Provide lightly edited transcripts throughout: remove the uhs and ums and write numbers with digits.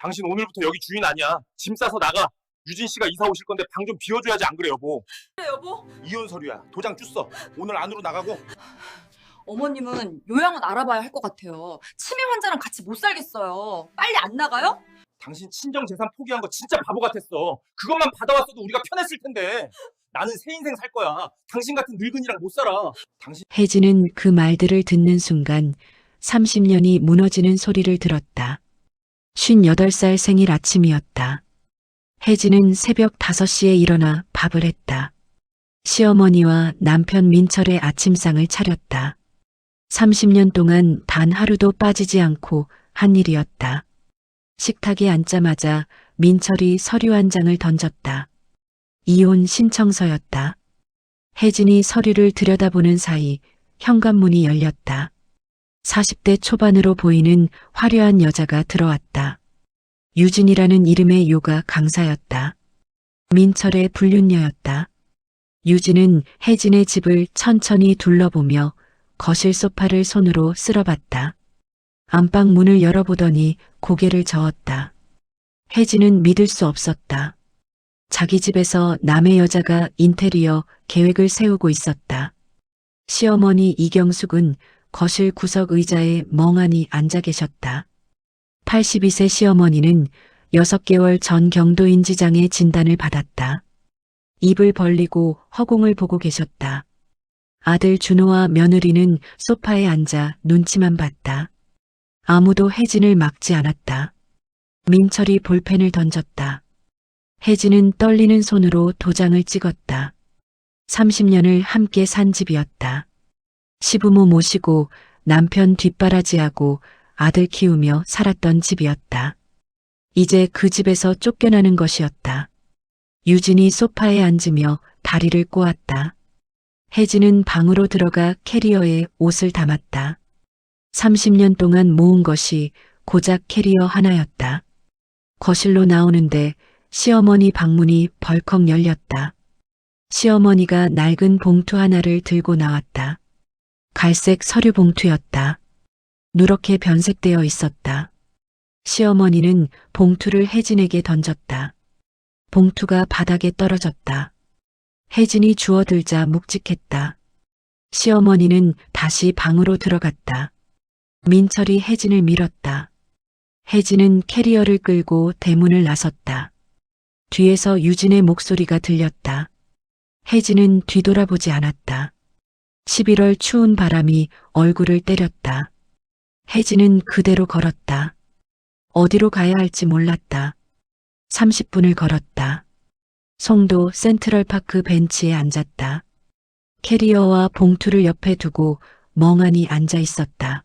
당신 오늘부터 여기 주인 아니야. 짐 싸서 나가. 유진 씨가 이사 오실 건데 방 좀 비워줘야지 안 그래 여보? 그래 여보? 이혼 서류야. 도장 줬어. 오늘 안으로 나가고. 어머님은 요양원 알아봐야 할 것 같아요. 치매 환자랑 같이 못 살겠어요. 빨리 안 나가요? 당신 친정 재산 포기한 거 진짜 바보 같았어. 그것만 받아왔어도 우리가 편했을 텐데. 나는 새 인생 살 거야. 당신 같은 늙은이랑 못 살아. 당신 혜진은 그 말들을 듣는 순간 30년이 무너지는 소리를 들었다. 58살 생일 아침이었다. 혜진은 새벽 5시에 일어나 밥을 했다. 시어머니와 남편 민철의 아침상을 차렸다. 30년 동안 단 하루도 빠지지 않고 한 일이었다. 식탁에 앉자마자 민철이 서류 한 장을 던졌다. 이혼 신청서였다. 혜진이 서류를 들여다보는 사이 현관문이 열렸다. 40대 초반으로 보이는 화려한 여자가 들어왔다. 유진이라는 이름의 요가 강사였다. 민철의 불륜녀였다. 유진은 혜진의 집을 천천히 둘러보며 거실 소파를 손으로 쓸어봤다. 안방 문을 열어보더니 고개를 저었다. 혜진은 믿을 수 없었다. 자기 집에서 남의 여자가 인테리어 계획을 세우고 있었다. 시어머니 이경숙은 거실 구석 의자에 멍하니 앉아 계셨다. 82세 시어머니는 6개월 전 경도인지장애 진단을 받았다. 입을 벌리고 허공을 보고 계셨다. 아들 준호와 며느리는 소파에 앉아 눈치만 봤다. 아무도 혜진을 막지 않았다. 민철이 볼펜을 던졌다. 혜진은 떨리는 손으로 도장을 찍었다. 30년을 함께 산 집이었다. 시부모 모시고 남편 뒷바라지하고 아들 키우며 살았던 집이었다. 이제 그 집에서 쫓겨나는 것이었다. 유진이 소파에 앉으며 다리를 꼬았다. 혜진은 방으로 들어가 캐리어에 옷을 담았다. 30년 동안 모은 것이 고작 캐리어 하나였다. 거실로 나오는데 시어머니 방문이 벌컥 열렸다. 시어머니가 낡은 봉투 하나를 들고 나왔다. 갈색 서류 봉투였다. 누렇게 변색되어 있었다. 시어머니는 봉투를 혜진에게 던졌다. 봉투가 바닥에 떨어졌다. 혜진이 주워들자 묵직했다. 시어머니는 다시 방으로 들어갔다. 민철이 혜진을 밀었다. 혜진은 캐리어를 끌고 대문을 나섰다. 뒤에서 유진의 목소리가 들렸다. 혜진은 뒤돌아보지 않았다. 11월 추운 바람이 얼굴을 때렸다. 혜진은 그대로 걸었다. 어디로 가야 할지 몰랐다. 30분을 걸었다. 송도 센트럴파크 벤치에 앉았다. 캐리어와 봉투를 옆에 두고 멍하니 앉아 있었다.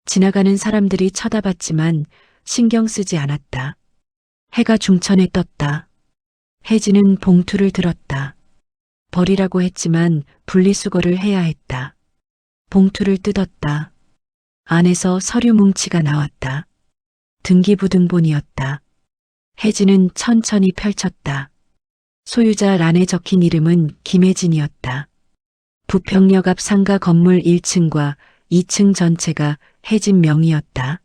지나가는 사람들이 쳐다봤지만 신경 쓰지 않았다. 해가 중천에 떴다. 혜진은 봉투를 들었다. 버리라고 했지만 분리수거를 해야 했다. 봉투를 뜯었다. 안에서 서류 뭉치가 나왔다. 등기부등본이었다. 혜진은 천천히 펼쳤다. 소유자 란에 적힌 이름은 김혜진이었다. 부평역 앞 상가 건물 1층과 2층 전체가 혜진 명의였다.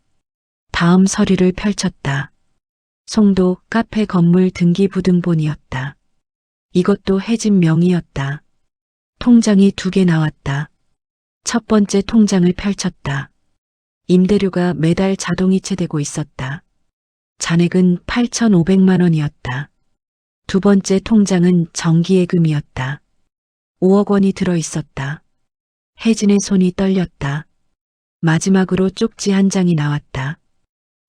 다음 서류를 펼쳤다. 송도 카페 건물 등기부등본이었다. 이것도 혜진 명의였다. 통장이 2개 나왔다. 첫 번째 통장을 펼쳤다. 임대료가 매달 자동이체되고 있었다. 잔액은 8,500만 원이었다. 두 번째 통장은 정기예금이었다. 5억 원이 들어 있었다. 혜진의 손이 떨렸다. 마지막으로 쪽지 한 장이 나왔다.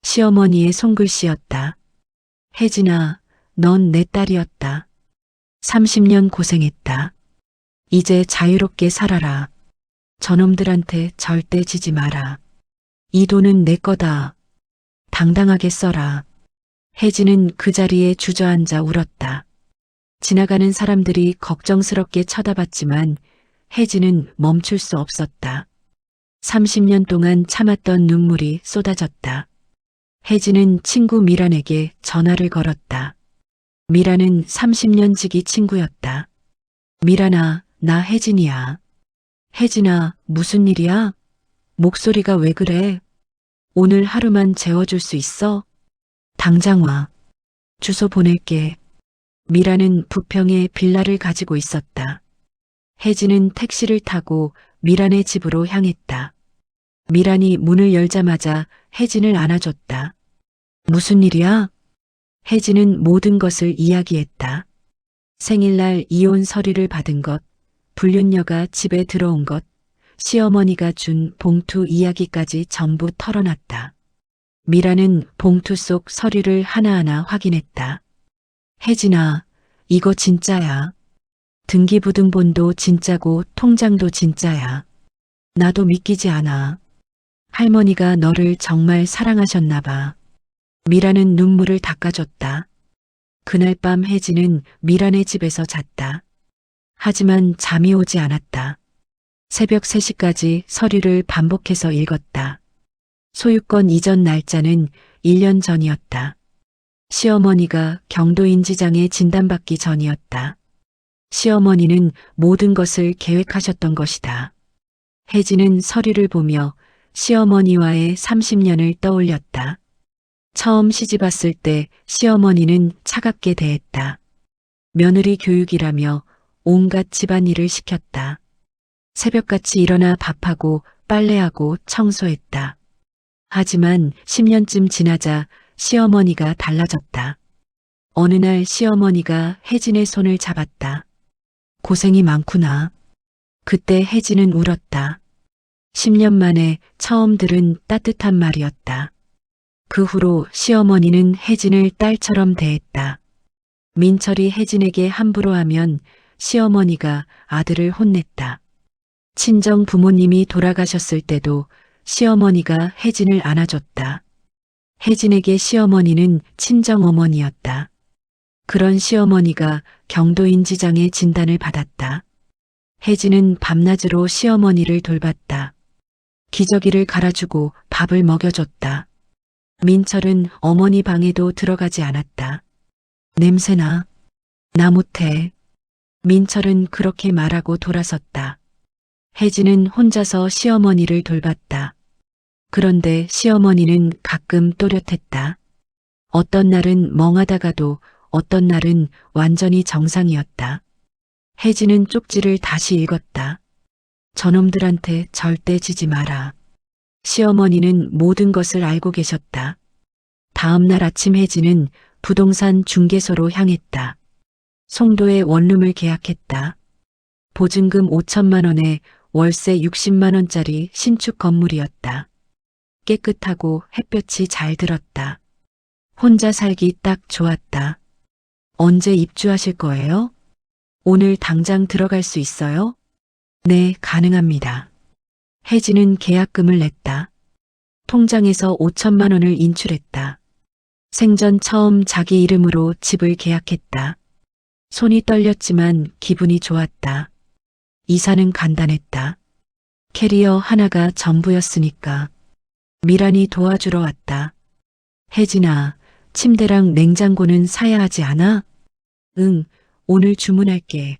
시어머니의 손글씨였다. 혜진아, 넌 내 딸이었다. 30년 고생했다. 이제 자유롭게 살아라. 저놈들한테 절대 지지 마라. 이 돈은 내 거다. 당당하게 써라. 혜진은 그 자리에 주저앉아 울었다. 지나가는 사람들이 걱정스럽게 쳐다봤지만 혜진은 멈출 수 없었다. 30년 동안 참았던 눈물이 쏟아졌다. 혜진은 친구 미란에게 전화를 걸었다. 미란은 30년 지기 친구였다. 미란아, 나 혜진이야. 혜진아, 무슨 일이야? 목소리가 왜 그래? 오늘 하루만 재워줄 수 있어? 당장 와. 주소 보낼게. 미라는 부평에 빌라를 가지고 있었다. 혜진은 택시를 타고 미란의 집으로 향했다. 미란이 문을 열자마자 혜진을 안아줬다. 무슨 일이야? 혜진은 모든 것을 이야기했다. 생일날 이혼 서류를 받은 것, 불륜녀가 집에 들어온 것, 시어머니가 준 봉투 이야기까지 전부 털어놨다. 미라는 봉투 속 서류를 하나하나 확인했다. 혜진아, 이거 진짜야. 등기부등본도 진짜고 통장도 진짜야. 나도 믿기지 않아. 할머니가 너를 정말 사랑하셨나 봐. 미라는 눈물을 닦아줬다. 그날 밤 혜진은 미란의 집에서 잤다. 하지만 잠이 오지 않았다. 새벽 3시까지 서류를 반복해서 읽었다. 소유권 이전 날짜는 1년 전이었다. 시어머니가 경도인지장에 진단받기 전이었다. 시어머니는 모든 것을 계획하셨던 것이다. 혜진은 서류를 보며 시어머니와의 30년을 떠올렸다. 처음 시집 왔을 때 시어머니는 차갑게 대했다. 며느리 교육이라며 온갖 집안일을 시켰다. 새벽같이 일어나 밥하고 빨래하고 청소했다. 하지만 10년쯤 지나자 시어머니가 달라졌다. 어느 날 시어머니가 혜진의 손을 잡았다. 고생이 많구나. 그때 혜진은 울었다. 10년 만에 처음 들은 따뜻한 말이었다. 그 후로 시어머니는 혜진을 딸처럼 대했다. 민철이 혜진에게 함부로 하면 시어머니가 아들을 혼냈다. 친정 부모님이 돌아가셨을 때도 시어머니가 혜진을 안아줬다. 혜진에게 시어머니는 친정 어머니였다. 그런 시어머니가 경도인지장애 진단을 받았다. 혜진은 밤낮으로 시어머니를 돌봤다. 기저귀를 갈아주고 밥을 먹여줬다. 민철은 어머니 방에도 들어가지 않았다. 냄새나. 나 못해. 민철은 그렇게 말하고 돌아섰다. 혜진은 혼자서 시어머니를 돌봤다. 그런데 시어머니는 가끔 또렷했다. 어떤 날은 멍하다가도 어떤 날은 완전히 정상이었다. 혜진은 쪽지를 다시 읽었다. 저놈들한테 절대 지지 마라. 시어머니는 모든 것을 알고 계셨다. 다음 날 아침 혜진은 부동산 중개소로 향했다. 송도에 원룸을 계약했다. 보증금 5천만 원에 월세 60만 원짜리 신축 건물이었다. 깨끗하고 햇볕이 잘 들었다. 혼자 살기 딱 좋았다. 언제 입주하실 거예요? 오늘 당장 들어갈 수 있어요? 네, 가능합니다. 혜진은 계약금을 냈다. 통장에서 5천만 원을 인출했다. 생전 처음 자기 이름으로 집을 계약했다. 손이 떨렸지만 기분이 좋았다. 이사는 간단했다. 캐리어 하나가 전부였으니까. 미란이 도와주러 왔다. 혜진아, 침대랑 냉장고는 사야 하지 않아? 응, 오늘 주문할게.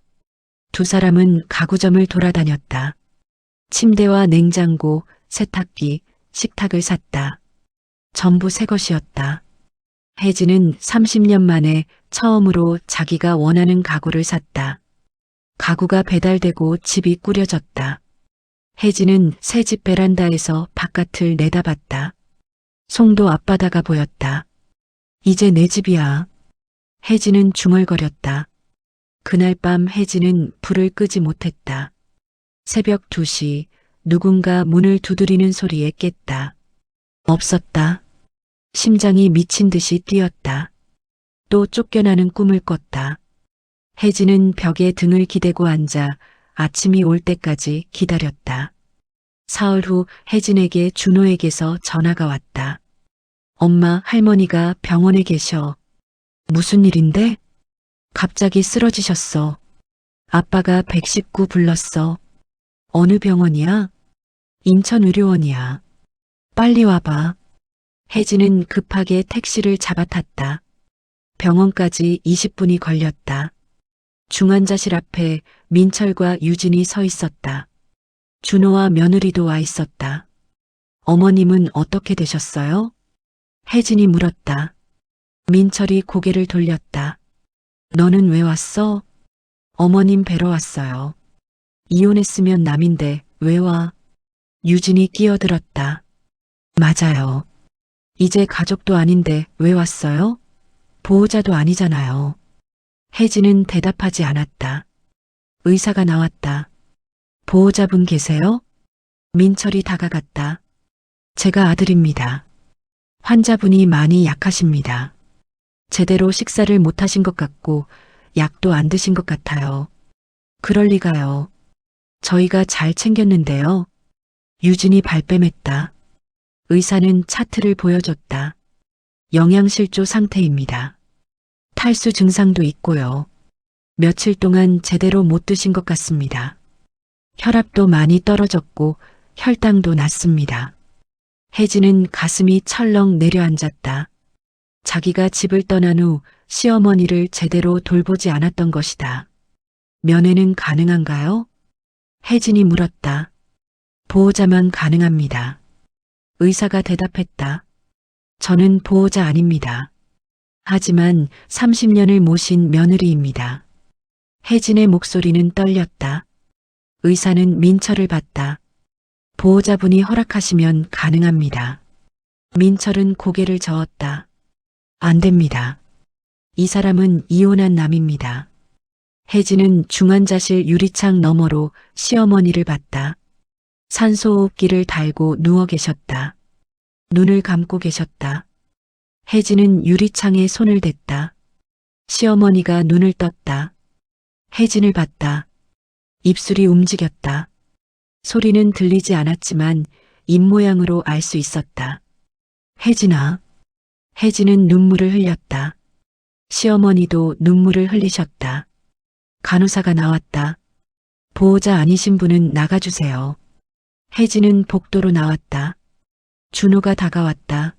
두 사람은 가구점을 돌아다녔다. 침대와 냉장고, 세탁기, 식탁을 샀다. 전부 새 것이었다. 혜진은 30년 만에 처음으로 자기가 원하는 가구를 샀다. 가구가 배달되고 집이 꾸려졌다. 혜진은 새 집 베란다에서 바깥을 내다봤다. 송도 앞바다가 보였다. 이제 내 집이야. 혜진은 중얼거렸다. 그날 밤 혜진은 불을 끄지 못했다. 새벽 2시 누군가 문을 두드리는 소리에 깼다. 없었다. 심장이 미친 듯이 뛰었다. 또 쫓겨나는 꿈을 꿨다. 혜진은 벽에 등을 기대고 앉아 아침이 올 때까지 기다렸다. 사흘 후 혜진에게 준호에게서 전화가 왔다. 엄마, 할머니가 병원에 계셔. 무슨 일인데? 갑자기 쓰러지셨어. 아빠가 119 불렀어. 어느 병원이야? 인천의료원이야. 빨리 와봐. 혜진은 급하게 택시를 잡아탔다. 병원까지 20분이 걸렸다. 중환자실 앞에 민철과 유진이 서 있었다. 준호와 며느리도 와 있었다. 어머님은 어떻게 되셨어요? 혜진이 물었다. 민철이 고개를 돌렸다. 너는 왜 왔어? 어머님 뵈러 왔어요. 이혼했으면 남인데 왜 와? 유진이 끼어들었다. 맞아요. 이제 가족도 아닌데 왜 왔어요? 보호자도 아니잖아요. 혜진은 대답하지 않았다. 의사가 나왔다. 보호자분 계세요? 민철이 다가갔다. 제가 아들입니다. 환자분이 많이 약하십니다. 제대로 식사를 못 하신 것 같고 약도 안 드신 것 같아요. 그럴 리가요. 저희가 잘 챙겼는데요. 유진이 발뺌했다. 의사는 차트를 보여줬다. 영양실조 상태입니다. 탈수 증상도 있고요. 며칠 동안 제대로 못 드신 것 같습니다. 혈압도 많이 떨어졌고 혈당도 낮습니다. 혜진은 가슴이 철렁 내려앉았다. 자기가 집을 떠난 후 시어머니를 제대로 돌보지 않았던 것이다. 면회는 가능한가요? 혜진이 물었다. 보호자만 가능합니다. 의사가 대답했다. 저는 보호자 아닙니다. 하지만 30년을 모신 며느리입니다. 혜진의 목소리는 떨렸다. 의사는 민철을 봤다. 보호자분이 허락하시면 가능합니다. 민철은 고개를 저었다. 안 됩니다. 이 사람은 이혼한 남입니다. 혜진은 중환자실 유리창 너머로 시어머니를 봤다. 산소호흡기를 달고 누워 계셨다. 눈을 감고 계셨다. 혜진은 유리창에 손을 댔다. 시어머니가 눈을 떴다. 혜진을 봤다. 입술이 움직였다. 소리는 들리지 않았지만 입모양으로 알 수 있었다. 혜진아. 혜진은 눈물을 흘렸다. 시어머니도 눈물을 흘리셨다. 간호사가 나왔다. 보호자 아니신 분은 나가주세요. 혜진은 복도로 나왔다. 준호가 다가왔다.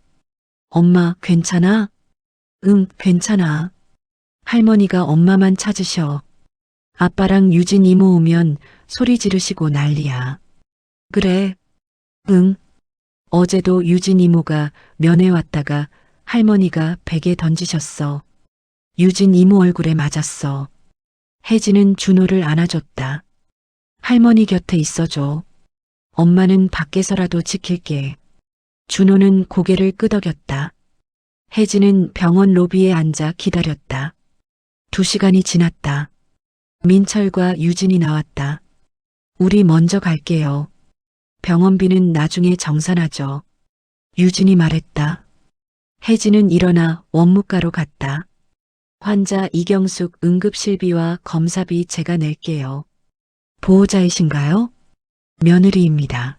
엄마, 괜찮아? 응, 괜찮아. 할머니가 엄마만 찾으셔. 아빠랑 유진 이모 오면 소리 지르시고 난리야. 그래. 응. 어제도 유진 이모가 면회 왔다가 할머니가 베개 던지셨어. 유진 이모 얼굴에 맞았어. 혜진은 준호를 안아줬다. 할머니 곁에 있어줘. 엄마는 밖에서라도 지킬게. 준호는 고개를 끄덕였다. 혜진은 병원 로비에 앉아 기다렸다. 2시간이 지났다. 민철과 유진이 나왔다. 우리 먼저 갈게요. 병원비는 나중에 정산하죠. 유진이 말했다. 혜진은 일어나 원무과로 갔다. 환자 이경숙 응급실비와 검사비 제가 낼게요. 보호자이신가요? 며느리입니다.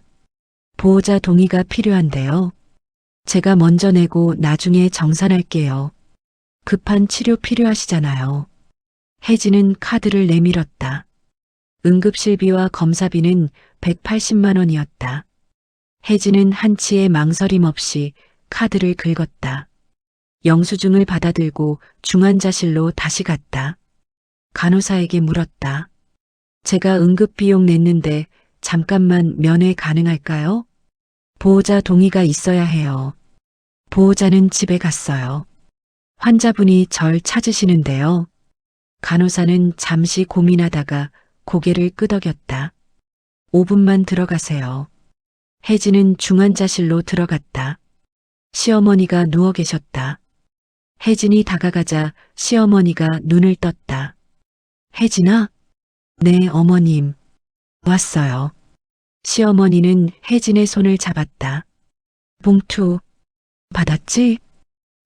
보호자 동의가 필요한데요. 제가 먼저 내고 나중에 정산할게요. 급한 치료 필요하시잖아요. 혜진은 카드를 내밀었다. 응급실비와 검사비는 180만 원이었다. 혜진은 한치의 망설임 없이 카드를 긁었다. 영수증을 받아들고 중환자실로 다시 갔다. 간호사에게 물었다. 제가 응급비용 냈는데 잠깐만 면회 가능할까요? 보호자 동의가 있어야 해요. 보호자는 집에 갔어요. 환자분이 절 찾으시는데요. 간호사는 잠시 고민하다가 고개를 끄덕였다. 5분만 들어가세요. 혜진은 중환자실로 들어갔다. 시어머니가 누워 계셨다. 혜진이 다가가자 시어머니가 눈을 떴다. 혜진아? 네, 어머님. 왔어요. 시어머니는 혜진의 손을 잡았다. 봉투 받았지?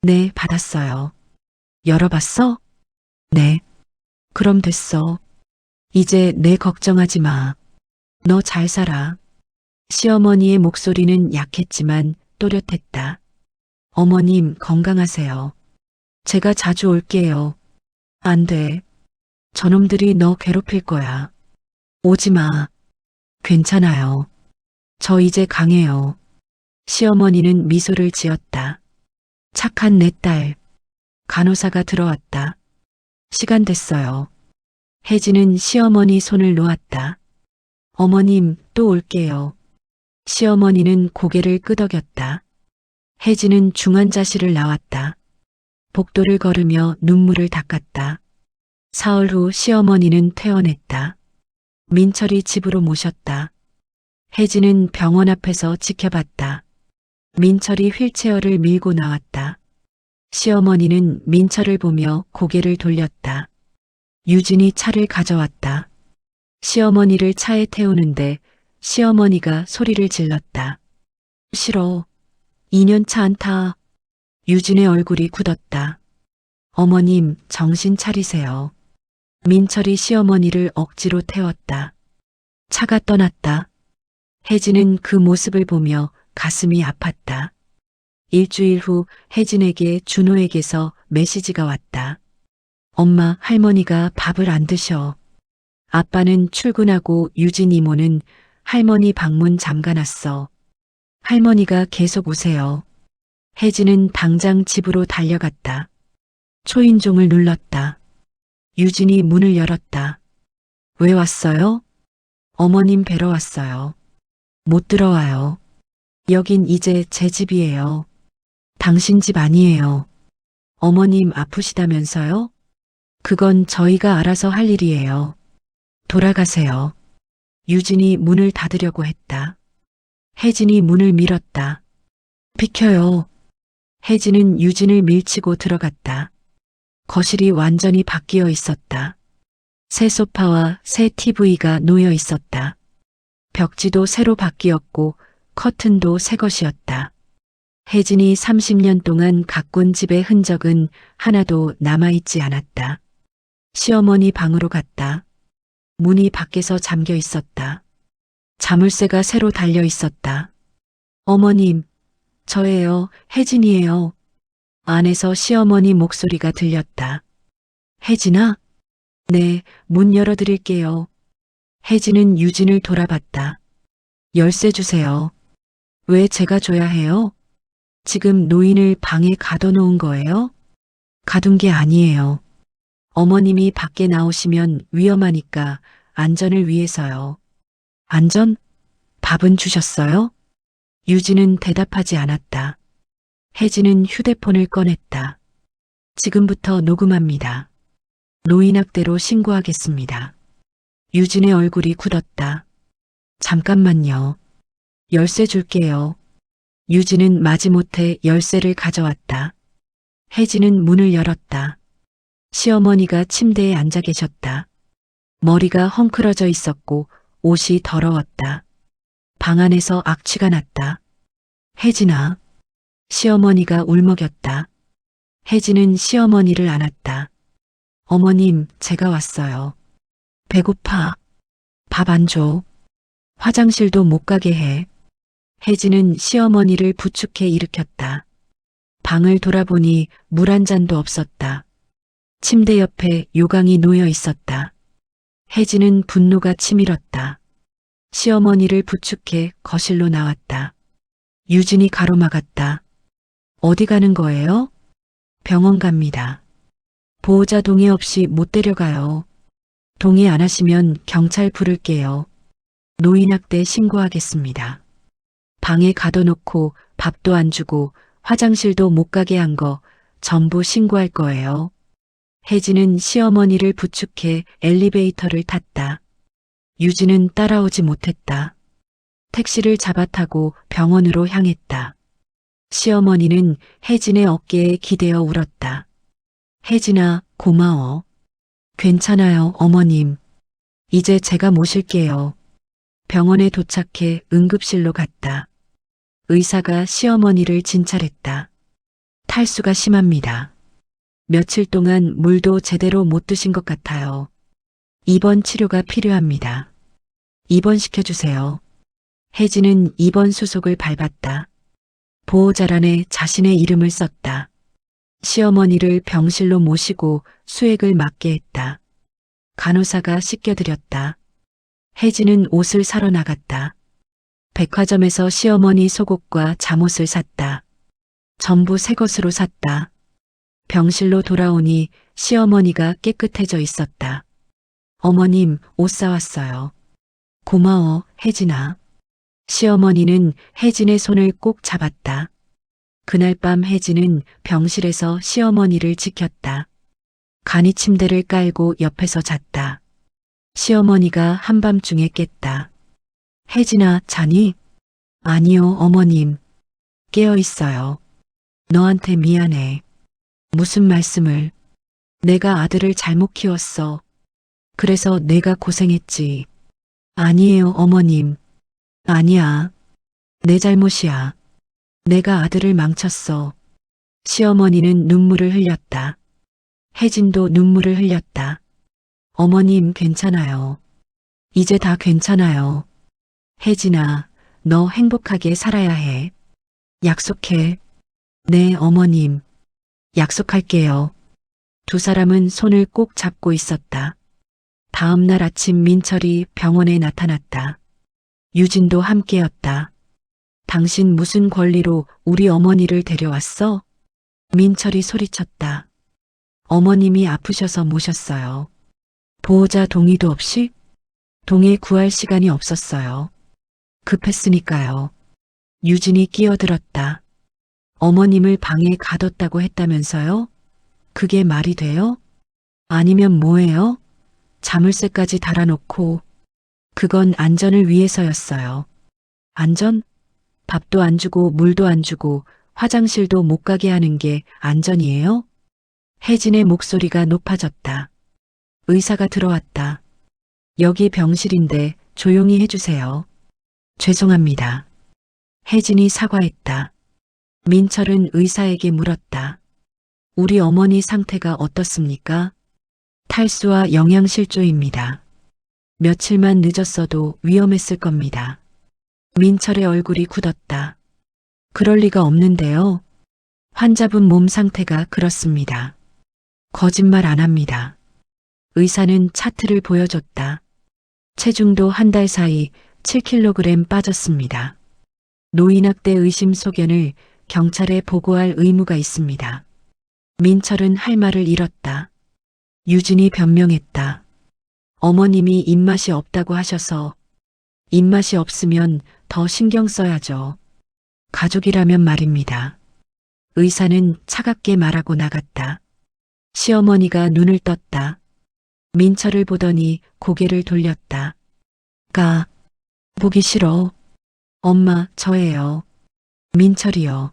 네, 받았어요. 열어봤어? 네. 그럼 됐어. 이제 내 걱정하지 마. 너 잘 살아. 시어머니의 목소리는 약했지만 또렷했다. 어머님 건강하세요. 제가 자주 올게요. 안 돼. 저놈들이 너 괴롭힐 거야. 오지 마. 괜찮아요. 저 이제 강해요. 시어머니는 미소를 지었다. 착한 내 딸. 간호사가 들어왔다. 시간 됐어요. 혜진은 시어머니 손을 놓았다. 어머님, 또 올게요. 시어머니는 고개를 끄덕였다. 혜진은 중환자실을 나왔다. 복도를 걸으며 눈물을 닦았다. 사흘 후 시어머니는 퇴원했다. 민철이 집으로 모셨다. 혜진은 병원 앞에서 지켜봤다. 민철이 휠체어를 밀고 나왔다. 시어머니는 민철을 보며 고개를 돌렸다. 유진이 차를 가져왔다. 시어머니를 차에 태우는데 시어머니가 소리를 질렀다. 싫어. 2년차 안 타. 유진의 얼굴이 굳었다. 어머님, 정신 차리세요. 민철이 시어머니를 억지로 태웠다. 차가 떠났다. 혜진은 그 모습을 보며 가슴이 아팠다. 일주일 후 혜진에게 준호에게서 메시지가 왔다. 엄마, 할머니가 밥을 안 드셔. 아빠는 출근하고 유진 이모는 할머니 방문 잠가놨어. 할머니가 계속 오세요. 혜진은 당장 집으로 달려갔다. 초인종을 눌렀다. 유진이 문을 열었다. 왜 왔어요? 어머님 뵈러 왔어요. 못 들어와요. 여긴 이제 제 집이에요. 당신 집 아니에요. 어머님 아프시다면서요? 그건 저희가 알아서 할 일이에요. 돌아가세요. 유진이 문을 닫으려고 했다. 혜진이 문을 밀었다. 비켜요. 혜진은 유진을 밀치고 들어갔다. 거실이 완전히 바뀌어 있었다. 새 소파와 새 TV가 놓여 있었다. 벽지도 새로 바뀌었고 커튼도 새 것이었다. 혜진이 30년 동안 가꾼 집의 흔적은 하나도 남아있지 않았다. 시어머니 방으로 갔다. 문이 밖에서 잠겨 있었다. 자물쇠가 새로 달려 있었다. 어머님, 저예요. 혜진이에요. 안에서 시어머니 목소리가 들렸다. 혜진아? 네, 문 열어드릴게요. 혜진은 유진을 돌아봤다. 열쇠 주세요. 왜 제가 줘야 해요? 지금 노인을 방에 가둬놓은 거예요? 가둔 게 아니에요. 어머님이 밖에 나오시면 위험하니까 안전을 위해서요. 안전? 밥은 주셨어요? 유진은 대답하지 않았다. 혜진은 휴대폰을 꺼냈다. 지금부터 녹음합니다. 노인학대로 신고하겠습니다. 유진의 얼굴이 굳었다. 잠깐만요. 열쇠 줄게요. 유진은 마지못해 열쇠를 가져왔다. 혜진은 문을 열었다. 시어머니가 침대에 앉아 계셨다. 머리가 헝클어져 있었고 옷이 더러웠다. 방 안에서 악취가 났다. 혜진아. 시어머니가 울먹였다. 혜진은 시어머니를 안았다. 어머님, 제가 왔어요. 배고파. 밥 안 줘. 화장실도 못 가게 해. 혜진은 시어머니를 부축해 일으켰다. 방을 돌아보니 물 한 잔도 없었다. 침대 옆에 요강이 놓여 있었다. 혜진은 분노가 치밀었다. 시어머니를 부축해 거실로 나왔다. 유진이 가로막았다. 어디 가는 거예요? 병원 갑니다. 보호자 동의 없이 못 데려가요. 동의 안 하시면 경찰 부를게요. 노인학대 신고하겠습니다. 방에 가둬놓고 밥도 안 주고 화장실도 못 가게 한 거 전부 신고할 거예요. 혜진은 시어머니를 부축해 엘리베이터를 탔다. 유진은 따라오지 못했다. 택시를 잡아타고 병원으로 향했다. 시어머니는 혜진의 어깨에 기대어 울었다. 혜진아, 고마워. 괜찮아요, 어머님. 이제 제가 모실게요. 병원에 도착해 응급실로 갔다. 의사가 시어머니를 진찰했다. 탈수가 심합니다. 며칠 동안 물도 제대로 못 드신 것 같아요. 입원 치료가 필요합니다. 입원시켜주세요. 혜진은 입원 수속을 밟았다. 보호자란에 자신의 이름을 썼다. 시어머니를 병실로 모시고 수액을 맞게 했다. 간호사가 씻겨드렸다. 혜진은 옷을 사러 나갔다. 백화점에서 시어머니 속옷과 잠옷을 샀다. 전부 새 것으로 샀다. 병실로 돌아오니 시어머니가 깨끗해져 있었다. 어머님, 옷 사왔어요. 고마워, 혜진아. 시어머니는 혜진의 손을 꼭 잡았다. 그날 밤 혜진은 병실에서 시어머니를 지켰다. 간이 침대를 깔고 옆에서 잤다. 시어머니가 한밤중에 깼다. 혜진아, 자니? 아니요, 어머님. 깨어 있어요. 너한테 미안해. 무슨 말씀을? 내가 아들을 잘못 키웠어. 그래서 내가 고생했지. 아니에요, 어머님. 아니야. 내 잘못이야. 내가 아들을 망쳤어. 시어머니는 눈물을 흘렸다. 혜진도 눈물을 흘렸다. 어머님, 괜찮아요. 이제 다 괜찮아요. 혜진아, 너 행복하게 살아야 해. 약속해. 네, 어머님. 약속할게요. 두 사람은 손을 꼭 잡고 있었다. 다음 날 아침 민철이 병원에 나타났다. 유진도 함께였다. 당신 무슨 권리로 우리 어머니를 데려왔어? 민철이 소리쳤다. 어머님이 아프셔서 모셨어요. 보호자 동의도 없이? 동의 구할 시간이 없었어요. 급했으니까요. 유진이 끼어들었다. 어머님을 방에 가뒀다고 했다면서요? 그게 말이 돼요? 아니면 뭐예요? 자물쇠까지 달아놓고. 그건 안전을 위해서였어요. 안전? 밥도 안 주고 물도 안 주고 화장실도 못 가게 하는 게 안전이에요? 혜진의 목소리가 높아졌다. 의사가 들어왔다. 여기 병실인데 조용히 해주세요. 죄송합니다. 혜진이 사과했다. 민철은 의사에게 물었다. 우리 어머니 상태가 어떻습니까? 탈수와 영양실조입니다. 며칠만 늦었어도 위험했을 겁니다. 민철의 얼굴이 굳었다. 그럴 리가 없는데요. 환자분 몸 상태가 그렇습니다. 거짓말 안 합니다. 의사는 차트를 보여줬다. 체중도 한 달 사이 7kg 빠졌습니다. 노인학대 의심 소견을 경찰에 보고할 의무가 있습니다. 민철은 할 말을 잃었다. 유진이 변명했다. 어머님이 입맛이 없다고 하셔서. 입맛이 없으면 더 신경 써야죠. 가족이라면 말입니다. 의사는 차갑게 말하고 나갔다. 시어머니가 눈을 떴다. 민철을 보더니 고개를 돌렸다. 보기 싫어. 엄마, 저예요. 민철이요.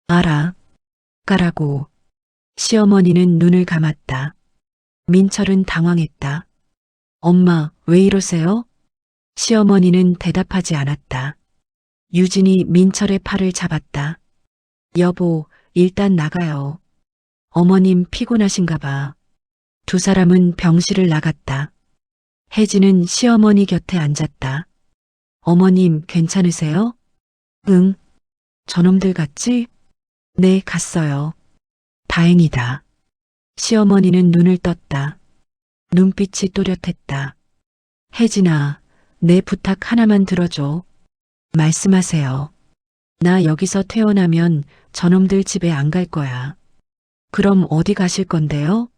알아. 가라고. 시어머니는 눈을 감았다. 민철은 당황했다. 엄마, 왜 이러세요? 시어머니는 대답하지 않았다. 유진이 민철의 팔을 잡았다. 여보, 일단 나가요. 어머님 피곤하신가 봐. 두 사람은 병실을 나갔다. 혜진은 시어머니 곁에 앉았다. 어머님 괜찮으세요? 응. 저놈들 갔지? 네, 갔어요. 다행이다. 시어머니는 눈을 떴다. 눈빛이 또렷했다. 혜진아, 내 부탁 하나만 들어줘. 말씀하세요. 나 여기서 태어나면 저놈들 집에 안 갈 거야. 그럼 어디 가실 건데요?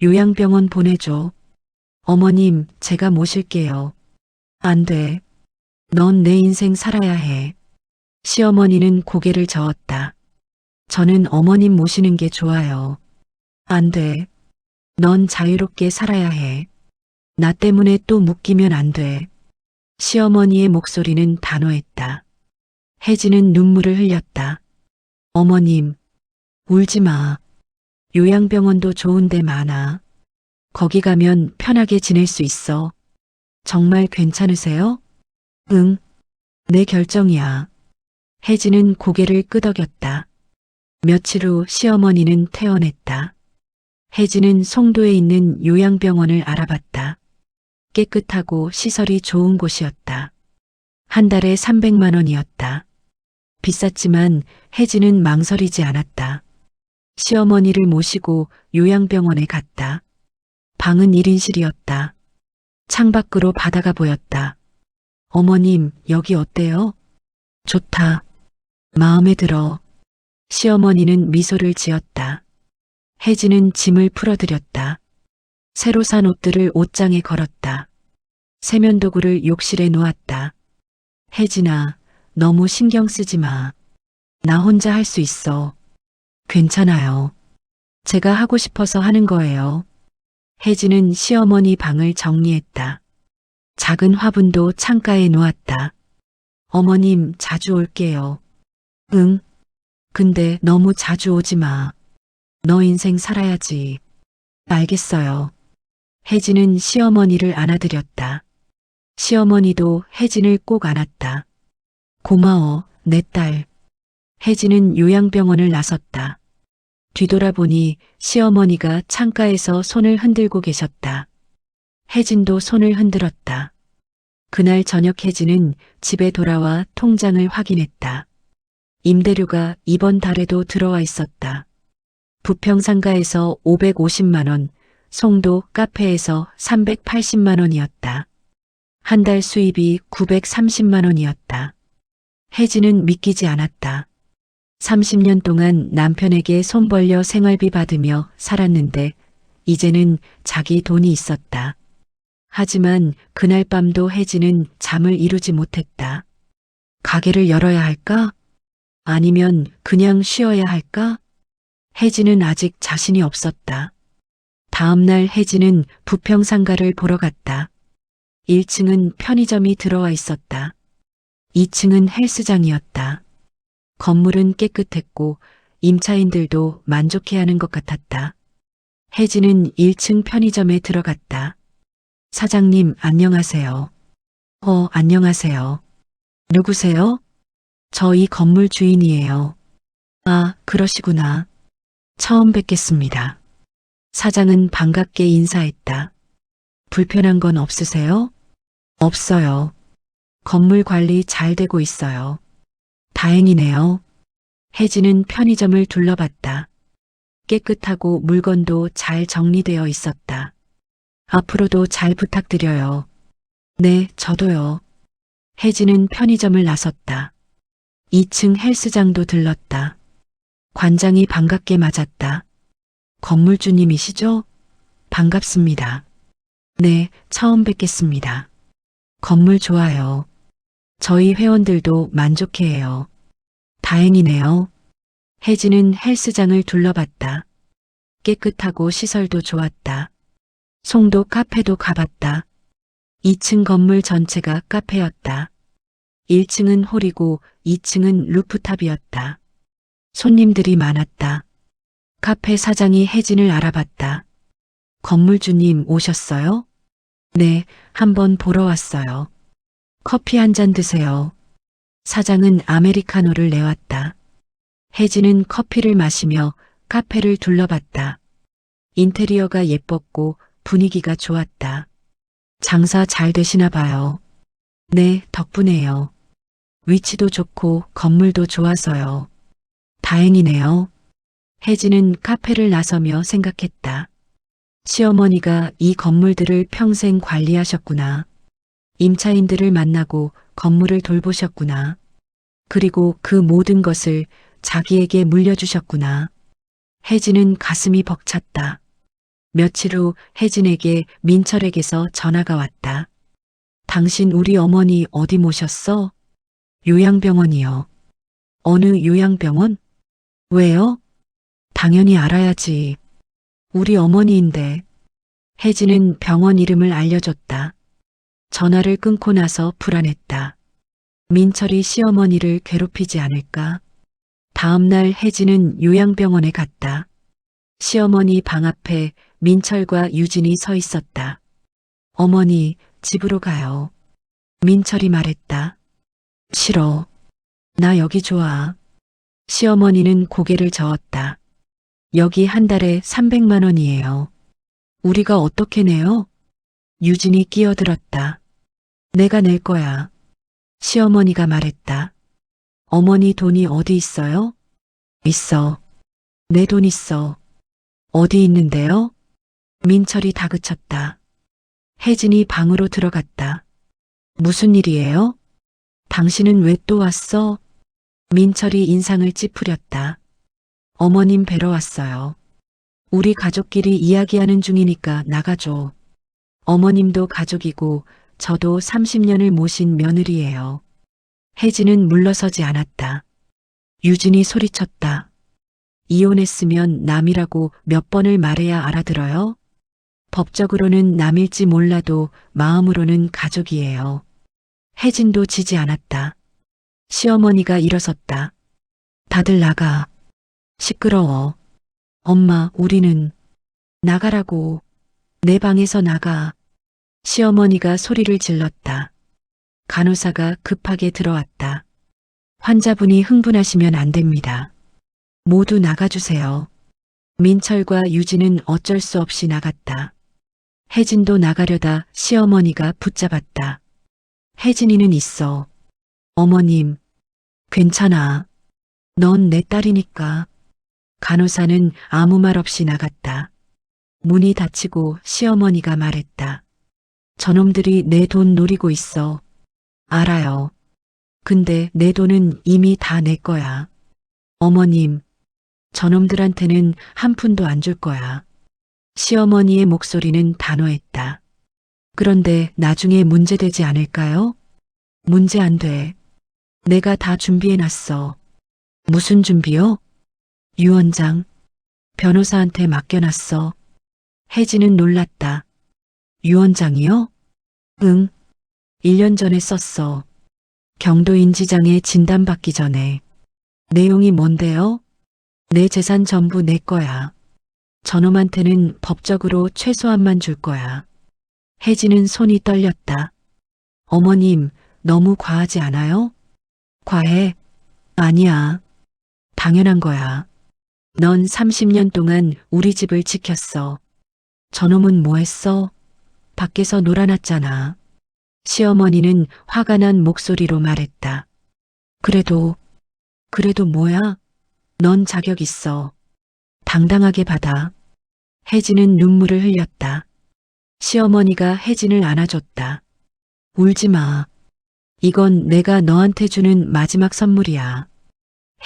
요양병원 보내줘. 어머님, 제가 모실게요. 안 돼. 넌 내 인생 살아야 해. 시어머니는 고개를 저었다. 저는 어머님 모시는 게 좋아요. 안 돼. 넌 자유롭게 살아야 해. 나 때문에 또 묶이면 안 돼. 시어머니의 목소리는 단호했다. 혜진은 눈물을 흘렸다. 어머님, 울지 마. 요양병원도 좋은 데 많아. 거기 가면 편하게 지낼 수 있어. 정말 괜찮으세요? 응, 내 결정이야. 혜진은 고개를 끄덕였다. 며칠 후 시어머니는 퇴원했다. 혜진은 송도에 있는 요양병원을 알아봤다. 깨끗하고 시설이 좋은 곳이었다. 한 달에 300만 원이었다. 비쌌지만 혜진은 망설이지 않았다. 시어머니를 모시고 요양병원에 갔다. 방은 1인실이었다. 창밖으로 바다가 보였다. 어머님, 여기 어때요? 좋다. 마음에 들어. 시어머니는 미소를 지었다. 혜진은 짐을 풀어드렸다. 새로 산 옷들을 옷장에 걸었다. 세면도구를 욕실에 놓았다. 혜진아, 너무 신경 쓰지 마. 나 혼자 할 수 있어. 괜찮아요. 제가 하고 싶어서 하는 거예요. 혜진은 시어머니 방을 정리했다. 작은 화분도 창가에 놓았다. 어머님, 자주 올게요. 응. 근데 너무 자주 오지 마. 너 인생 살아야지. 알겠어요. 혜진은 시어머니를 안아드렸다. 시어머니도 혜진을 꼭 안았다. 고마워, 내 딸. 혜진은 요양병원을 나섰다. 뒤돌아보니 시어머니가 창가에서 손을 흔들고 계셨다. 혜진도 손을 흔들었다. 그날 저녁 혜진은 집에 돌아와 통장을 확인했다. 임대료가 이번 달에도 들어와 있었다. 부평상가에서 550만 원, 송도 카페에서 380만 원이었다. 한 달 수입이 930만 원이었다. 혜진은 믿기지 않았다. 30년 동안 남편에게 손 벌려 생활비 받으며 살았는데 이제는 자기 돈이 있었다. 하지만 그날 밤도 혜진은 잠을 이루지 못했다. 가게를 열어야 할까? 아니면 그냥 쉬어야 할까? 혜진은 아직 자신이 없었다. 다음 날 혜진은 부평상가를 보러 갔다. 1층은 편의점이 들어와 있었다. 2층은 헬스장이었다. 건물은 깨끗했고 임차인들도 만족해하는 것 같았다. 혜진은 1층 편의점에 들어갔다. 사장님, 안녕하세요. 안녕하세요. 누구세요? 저 이 건물 주인이에요. 아, 그러시구나. 처음 뵙겠습니다. 사장은 반갑게 인사했다. 불편한 건 없으세요? 없어요. 건물 관리 잘 되고 있어요. 다행이네요. 혜진은 편의점을 둘러봤다. 깨끗하고 물건도 잘 정리되어 있었다. 앞으로도 잘 부탁드려요. 네, 저도요. 혜진은 편의점을 나섰다. 2층 헬스장도 들렀다. 관장이 반갑게 맞았다. 건물주님이시죠? 반갑습니다. 네, 처음 뵙겠습니다. 건물 좋아요. 저희 회원들도 만족해해요. 다행이네요. 혜진은 헬스장을 둘러봤다. 깨끗하고 시설도 좋았다. 송도 카페도 가봤다. 2층 건물 전체가 카페였다. 1층은 홀이고 2층은 루프탑이었다. 손님들이 많았다. 카페 사장이 혜진을 알아봤다. 건물주님 오셨어요? 네, 한번 보러 왔어요. 커피 한 잔 드세요. 사장은 아메리카노를 내왔다. 혜진은 커피를 마시며 카페를 둘러봤다. 인테리어가 예뻤고 분위기가 좋았다. 장사 잘 되시나 봐요. 네, 덕분에요. 위치도 좋고 건물도 좋아서요. 다행이네요. 혜진은 카페를 나서며 생각했다. 시어머니가 이 건물들을 평생 관리하셨구나. 임차인들을 만나고 건물을 돌보셨구나. 그리고 그 모든 것을 자기에게 물려주셨구나. 혜진은 가슴이 벅찼다. 며칠 후 혜진에게 민철에게서 전화가 왔다. 당신 우리 어머니 어디 모셨어? 요양병원이요. 어느 요양병원? 왜요? 당연히 알아야지. 우리 어머니인데. 혜진은 병원 이름을 알려줬다. 전화를 끊고 나서 불안했다. 민철이 시어머니를 괴롭히지 않을까? 다음 날 혜진은 요양병원에 갔다. 시어머니 방 앞에 민철과 유진이 서 있었다. 어머니, 집으로 가요. 민철이 말했다. 싫어. 나 여기 좋아. 시어머니는 고개를 저었다. 여기 한 달에 300만 원이에요. 우리가 어떻게 내요? 유진이 끼어들었다. 내가 낼 거야. 시어머니가 말했다. 어머니 돈이 어디 있어요? 있어. 내 돈 있어. 어디 있는데요? 민철이 다그쳤다. 혜진이 방으로 들어갔다. 무슨 일이에요? 당신은 왜 또 왔어? 민철이 인상을 찌푸렸다. 어머님 뵈러 왔어요. 우리 가족끼리 이야기하는 중이니까 나가줘. 어머님도 가족이고 저도 30년을 모신 며느리예요. 혜진은 물러서지 않았다. 유진이 소리쳤다. 이혼했으면 남이라고 몇 번을 말해야 알아들어요? 법적으로는 남일지 몰라도 마음으로는 가족이에요. 혜진도 지지 않았다. 시어머니가 일어섰다. 다들 나가. 시끄러워. 엄마, 우리는 나가라고. 내 방에서 나가. 시어머니가 소리를 질렀다. 간호사가 급하게 들어왔다. 환자분이 흥분하시면 안 됩니다. 모두 나가주세요. 민철과 유진은 어쩔 수 없이 나갔다. 혜진도 나가려다 시어머니가 붙잡았다. 혜진이는 있어. 어머님, 괜찮아. 넌 내 딸이니까. 간호사는 아무 말 없이 나갔다. 문이 닫히고 시어머니가 말했다. 저놈들이 내 돈 노리고 있어. 알아요. 근데 내 돈은 이미 다 내 거야. 어머님, 저놈들한테는 한 푼도 안 줄 거야. 시어머니의 목소리는 단호했다. 그런데 나중에 문제되지 않을까요? 문제 안 돼. 내가 다 준비해놨어. 무슨 준비요? 유언장. 변호사한테 맡겨놨어. 혜진은 놀랐다. 유언장이요? 응. 1년 전에 썼어. 경도인지장에 진단받기 전에. 내용이 뭔데요? 내 재산 전부 내 거야. 저놈한테는 법적으로 최소한만 줄 거야. 혜진은 손이 떨렸다. 어머님, 너무 과하지 않아요? 과해? 아니야. 당연한 거야. 넌 30년 동안 우리 집을 지켰어. 저놈은 뭐 했어? 밖에서 놀아놨잖아. 시어머니는 화가 난 목소리로 말했다. 그래도 뭐야? 넌 자격 있어. 당당하게 받아. 혜진은 눈물을 흘렸다. 시어머니가 혜진을 안아줬다. 울지 마. 이건 내가 너한테 주는 마지막 선물이야.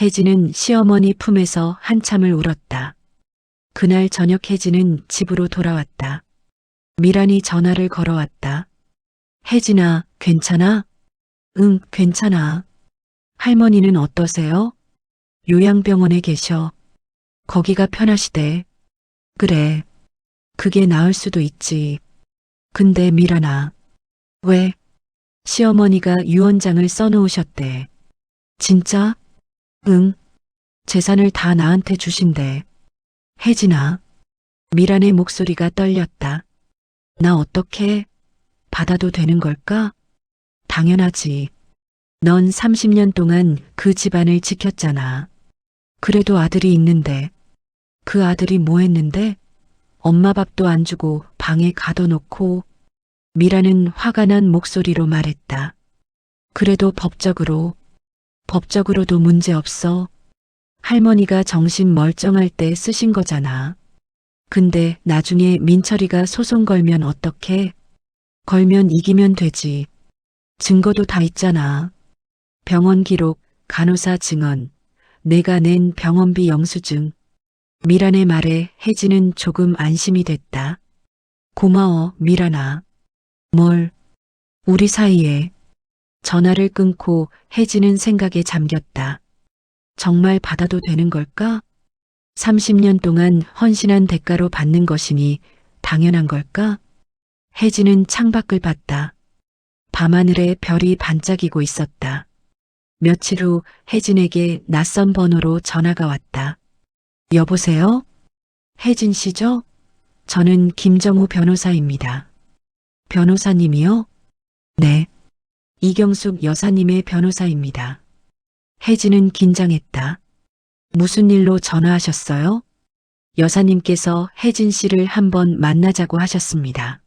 혜진은 시어머니 품에서 한참을 울었다. 그날 저녁 혜진은 집으로 돌아왔다. 미란이 전화를 걸어왔다. 혜진아, 괜찮아? 응, 괜찮아. 할머니는 어떠세요? 요양병원에 계셔. 거기가 편하시대. 그래. 그게 나을 수도 있지. 근데 미란아. 왜? 시어머니가 유언장을 써놓으셨대. 진짜? 응. 재산을 다 나한테 주신대. 혜진아. 미란의 목소리가 떨렸다. 나 어떻게 받아도 되는 걸까? 당연하지. 넌 30년 동안 그 집안을 지켰잖아. 그래도 아들이 있는데. 그 아들이 뭐 했는데? 엄마 밥도 안 주고 방에 가둬놓고. 미라는 화가 난 목소리로 말했다. 그래도 법적으로도 문제 없어. 할머니가 정신 멀쩡할 때 쓰신 거잖아. 근데 나중에 민철이가 소송 걸면 어떡해? 걸면 이기면 되지. 증거도 다 있잖아. 병원 기록, 간호사 증언, 내가 낸 병원비 영수증. 미란의 말에 혜진은 조금 안심이 됐다. 고마워, 미란아. 뭘? 우리 사이에. 전화를 끊고 혜진은 생각에 잠겼다. 정말 받아도 되는 걸까? 30년 동안 헌신한 대가로 받는 것이니 당연한 걸까? 혜진은 창밖을 봤다. 밤하늘에 별이 반짝이고 있었다. 며칠 후 혜진에게 낯선 번호로 전화가 왔다. 여보세요? 혜진 씨죠? 저는 김정우 변호사입니다. 변호사님이요? 네. 이경숙 여사님의 변호사입니다. 혜진은 긴장했다. 무슨 일로 전화하셨어요? 여사님께서 혜진 씨를 한번 만나자고 하셨습니다.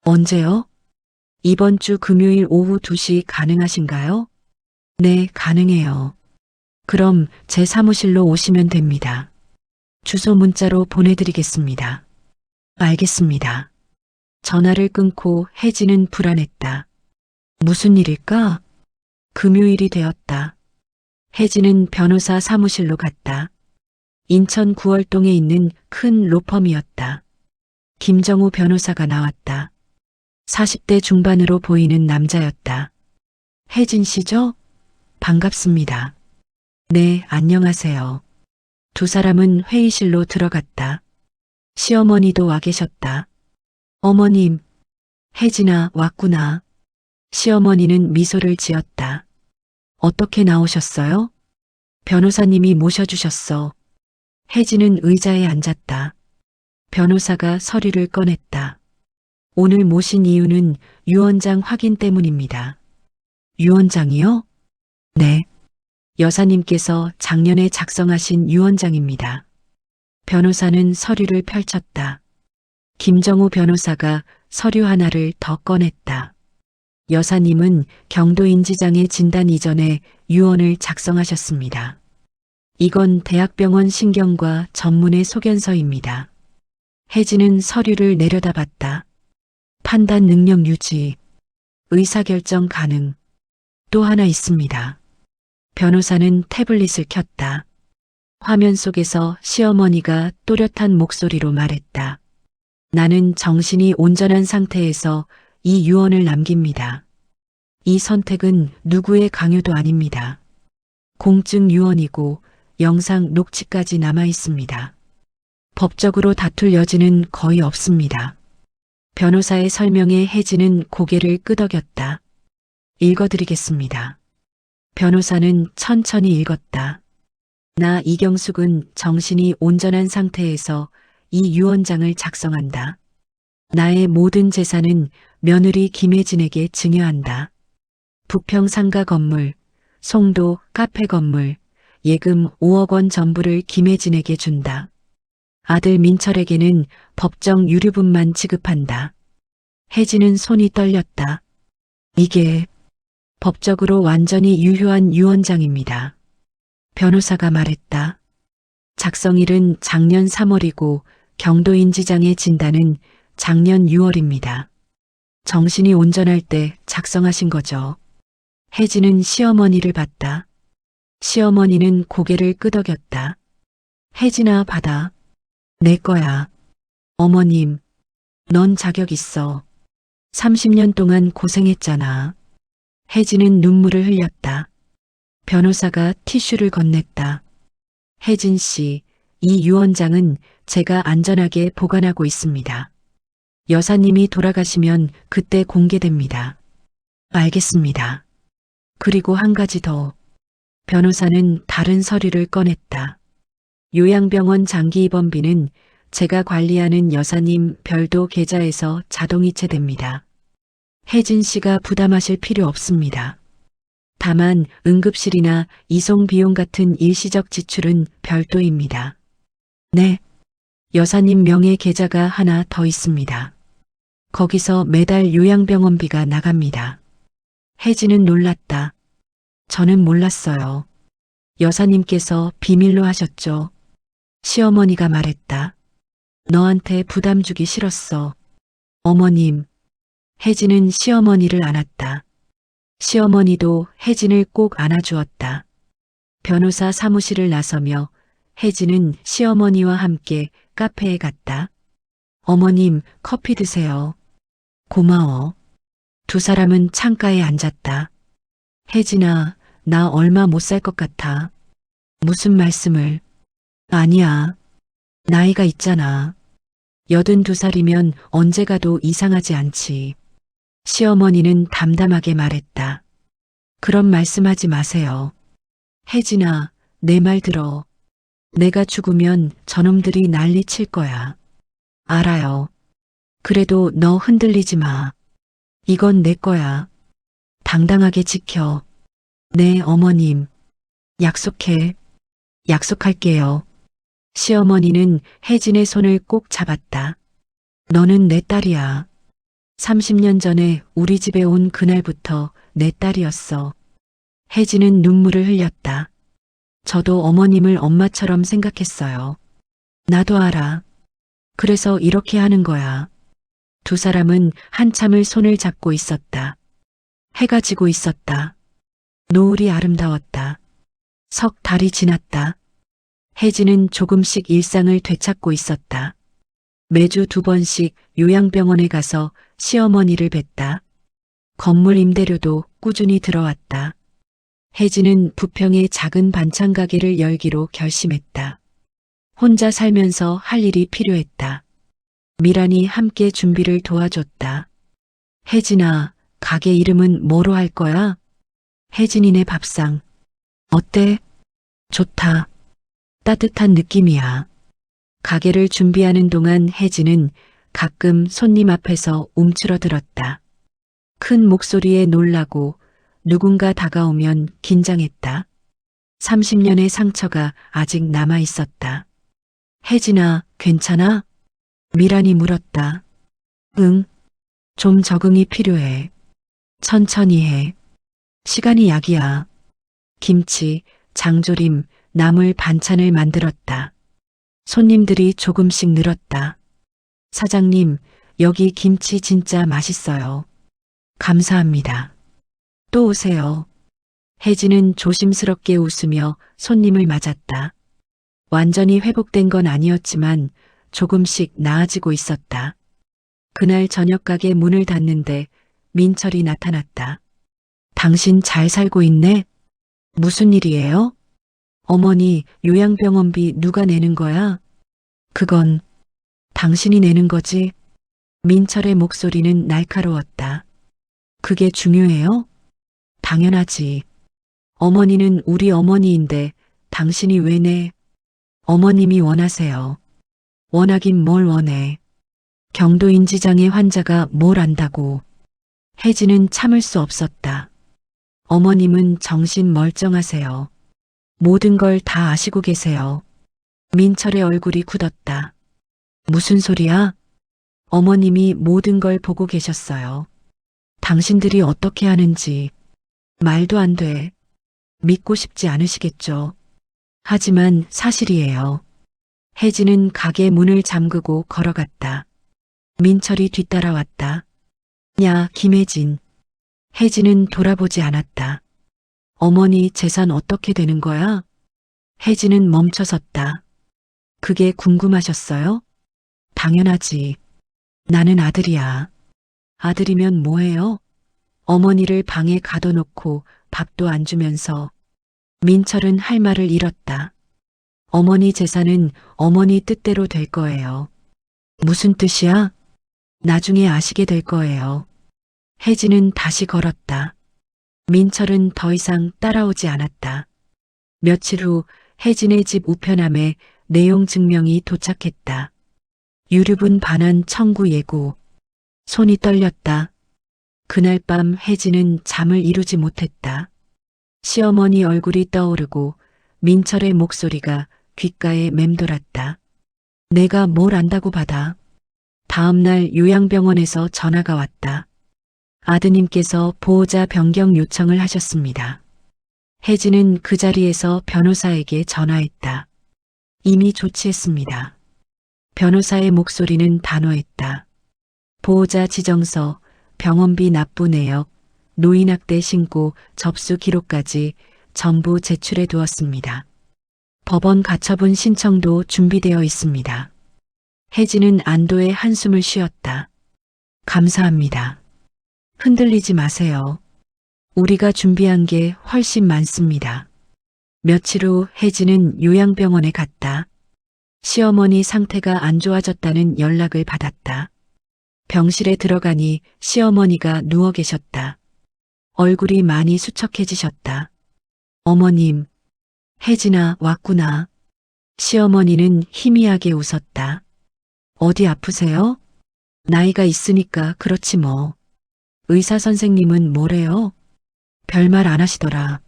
언제요? 이번 주 금요일 오후 2시 가능하신가요? 네, 가능해요. 그럼 제 사무실로 오시면 됩니다. 주소 문자로 보내드리겠습니다. 알겠습니다. 전화를 끊고 혜진은 불안했다. 무슨 일일까? 금요일이 되었다. 혜진은 변호사 사무실로 갔다. 인천 구월동에 있는 큰 로펌이었다. 김정우 변호사가 나왔다. 40대 중반으로 보이는 남자였다. 혜진 씨죠? 반갑습니다. 네, 안녕하세요. 두 사람은 회의실로 들어갔다. 시어머니도 와 계셨다. 어머님, 혜진아 왔구나. 시어머니는 미소를 지었다. 어떻게 나오셨어요? 변호사님이 모셔주셨어. 혜진은 의자에 앉았다. 변호사가 서류를 꺼냈다. 오늘 모신 이유는 유언장 확인 때문입니다. 유언장이요? 네. 여사님께서 작년에 작성하신 유언장입니다. 변호사는 서류를 펼쳤다. 김정우 변호사가 서류 하나를 더 꺼냈다. 여사님은 경도인지장애 진단 이전에 유언을 작성하셨습니다. 이건 대학병원 신경과 전문의 소견서입니다. 혜진은 서류를 내려다봤다. 판단 능력 유지, 의사결정 가능. 또 하나 있습니다. 변호사는 태블릿을 켰다. 화면 속에서 시어머니가 또렷한 목소리로 말했다. 나는 정신이 온전한 상태에서 이 유언을 남깁니다. 이 선택은 누구의 강요도 아닙니다. 공증 유언이고 영상 녹취까지 남아 있습니다. 법적으로 다툴 여지는 거의 없습니다. 변호사의 설명에 혜진은 고개를 끄덕였다. 읽어드리겠습니다. 변호사는 천천히 읽었다. 나 이경숙은 정신이 온전한 상태에서 이 유언장을 작성한다. 나의 모든 재산은 며느리 김혜진에게 증여한다. 부평 상가 건물, 송도 카페 건물, 예금 5억 원 전부를 김혜진에게 준다. 아들 민철에게는 법정 유류분만 지급한다. 혜진은 손이 떨렸다. 이게 법적으로 완전히 유효한 유언장입니다. 변호사가 말했다. 작성일은 작년 3월이고 경도인지장애 진단은 작년 6월입니다. 정신이 온전할 때 작성하신 거죠. 혜진은 시어머니를 봤다. 시어머니는 고개를 끄덕였다. 혜진아 받아. 내 거야. 어머님, 넌 자격 있어. 30년 동안 고생했잖아. 혜진은 눈물을 흘렸다. 변호사가 티슈를 건넸다. 혜진 씨, 이 유언장은 제가 안전하게 보관하고 있습니다. 여사님이 돌아가시면 그때 공개됩니다. 알겠습니다. 그리고 한 가지 더. 변호사는 다른 서류를 꺼냈다. 요양병원 장기 입원비는 제가 관리하는 여사님 별도 계좌에서 자동이체됩니다. 혜진 씨가 부담하실 필요 없습니다. 다만 응급실이나 이송 비용 같은 일시적 지출은 별도입니다. 네. 여사님 명의 계좌가 하나 더 있습니다. 거기서 매달 요양병원비가 나갑니다. 혜진은 놀랐다. 저는 몰랐어요. 여사님께서 비밀로 하셨죠. 시어머니가 말했다. 너한테 부담 주기 싫었어. 어머님. 혜진은 시어머니를 안았다. 시어머니도 혜진을 꼭 안아주었다. 변호사 사무실을 나서며 혜진은 시어머니와 함께 카페에 갔다. 어머님, 커피 드세요. 고마워. 두 사람은 창가에 앉았다. 혜진아, 나 얼마 못 살 것 같아. 무슨 말씀을. 아니야. 나이가 있잖아. 82살이면 언제 가도 이상하지 않지. 시어머니는 담담하게 말했다. 그런 말씀하지 마세요. 혜진아, 내 말 들어. 내가 죽으면 저놈들이 난리 칠 거야. 알아요. 그래도 너 흔들리지 마. 이건 내 거야. 당당하게 지켜. 네, 어머님. 약속해. 약속할게요. 시어머니는 혜진의 손을 꼭 잡았다. 너는 내 딸이야. 30년 전에 우리 집에 온 그날부터 내 딸이었어. 혜진은 눈물을 흘렸다. 저도 어머님을 엄마처럼 생각했어요. 나도 알아. 그래서 이렇게 하는 거야. 두 사람은 한참을 손을 잡고 있었다. 해가 지고 있었다. 노을이 아름다웠다. 석 달이 지났다. 혜진은 조금씩 일상을 되찾고 있었다. 매주 2번씩 요양병원에 가서 시어머니를 뵀다. 건물 임대료도 꾸준히 들어왔다. 혜진은 부평의 작은 반찬 가게를 열기로 결심했다. 혼자 살면서 할 일이 필요했다. 미란이 함께 준비를 도와줬다. 혜진아, 가게 이름은 뭐로 할 거야? 혜진이네 밥상. 어때? 좋다. 따뜻한 느낌이야. 가게를 준비하는 동안 혜진은 가끔 손님 앞에서 움츠러들었다. 큰 목소리에 놀라고 누군가 다가오면 긴장했다. 30년의 상처가 아직 남아 있었다. 혜진아, 괜찮아? 미란이 물었다. 응. 좀 적응이 필요해. 천천히 해. 시간이 약이야. 김치, 장조림, 나물 반찬을 만들었다. 손님들이 조금씩 늘었다. 사장님, 여기 김치 진짜 맛있어요. 감사합니다. 또 오세요. 혜진은 조심스럽게 웃으며 손님을 맞았다. 완전히 회복된 건 아니었지만 조금씩 나아지고 있었다. 그날 저녁 가게 문을 닫는데 민철이 나타났다. 당신 잘 살고 있네? 무슨 일이에요? 어머니, 요양병원비 누가 내는 거야? 그건 당신이 내는 거지. 민철의 목소리는 날카로웠다. 그게 중요해요? 당연하지. 어머니는 우리 어머니인데 당신이 왜 내? 어머님이 원하세요. 원하긴 뭘 원해. 경도인지장애 환자가 뭘 안다고. 혜진은 참을 수 없었다. 어머님은 정신 멀쩡하세요. 모든 걸 다 아시고 계세요. 민철의 얼굴이 굳었다. 무슨 소리야? 어머님이 모든 걸 보고 계셨어요. 당신들이 어떻게 하는지. 말도 안 돼. 믿고 싶지 않으시겠죠. 하지만 사실이에요. 혜진은 가게 문을 잠그고 걸어갔다. 민철이 뒤따라왔다. 야, 김혜진. 혜진은 돌아보지 않았다. 어머니 재산 어떻게 되는 거야? 혜진은 멈춰섰다. 그게 궁금하셨어요? 당연하지. 나는 아들이야. 아들이면 뭐해요? 어머니를 방에 가둬놓고 밥도 안 주면서. 민철은 할 말을 잃었다. 어머니 재산은 어머니 뜻대로 될 거예요. 무슨 뜻이야? 나중에 아시게 될 거예요. 혜진은 다시 걸었다. 민철은 더 이상 따라오지 않았다. 며칠 후 혜진의 집 우편함에 내용 증명이 도착했다. 유류분 반환 청구 예고. 손이 떨렸다. 그날 밤 혜진은 잠을 이루지 못했다. 시어머니 얼굴이 떠오르고 민철의 목소리가 귓가에 맴돌았다. 내가 뭘 안다고 받아. 다음 날 요양병원에서 전화가 왔다. 아드님께서 보호자 변경 요청을 하셨습니다. 혜진은 그 자리에서 변호사에게 전화했다. 이미 조치했습니다. 변호사의 목소리는 단호했다. 보호자 지정서, 병원비 납부 내역, 노인학대 신고 접수 기록까지 전부 제출해 두었습니다. 법원 가처분 신청도 준비되어 있습니다. 혜진은 안도의 한숨을 쉬었다. 감사합니다. 흔들리지 마세요. 우리가 준비한 게 훨씬 많습니다. 며칠 후 혜진은 요양병원에 갔다. 시어머니 상태가 안 좋아졌다는 연락을 받았다. 병실에 들어가니 시어머니가 누워 계셨다. 얼굴이 많이 수척해지셨다. 어머님, 혜진아 왔구나. 시어머니는 희미하게 웃었다. 어디 아프세요? 나이가 있으니까 그렇지 뭐. 의사 선생님은 뭐래요? 별말 안 하시더라.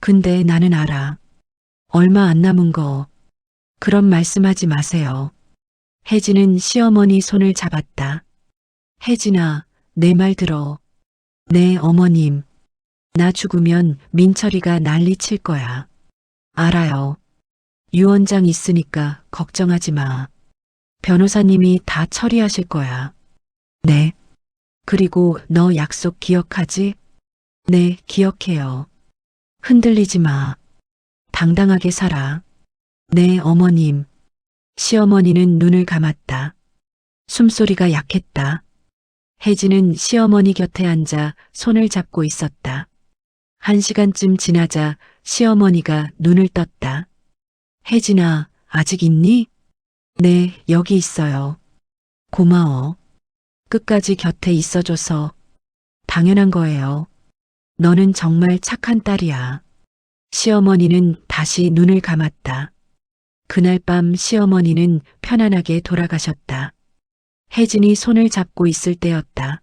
근데 나는 알아. 얼마 안 남은 거. 그런 말씀하지 마세요. 혜진은 시어머니 손을 잡았다. 혜진아, 내 말 들어. 네, 어머님. 나 죽으면 민철이가 난리 칠 거야. 알아요. 유언장 있으니까 걱정하지 마. 변호사님이 다 처리하실 거야. 네. 그리고 너 약속 기억하지? 네, 기억해요. 흔들리지 마. 당당하게 살아. 네, 어머님. 시어머니는 눈을 감았다. 숨소리가 약했다. 혜진은 시어머니 곁에 앉아 손을 잡고 있었다. 1시간쯤 지나자 시어머니가 눈을 떴다. 혜진아, 아직 있니? 네, 여기 있어요. 고마워. 끝까지 곁에 있어줘서. 당연한 거예요. 너는 정말 착한 딸이야. 시어머니는 다시 눈을 감았다. 그날 밤 시어머니는 편안하게 돌아가셨다. 혜진이 손을 잡고 있을 때였다.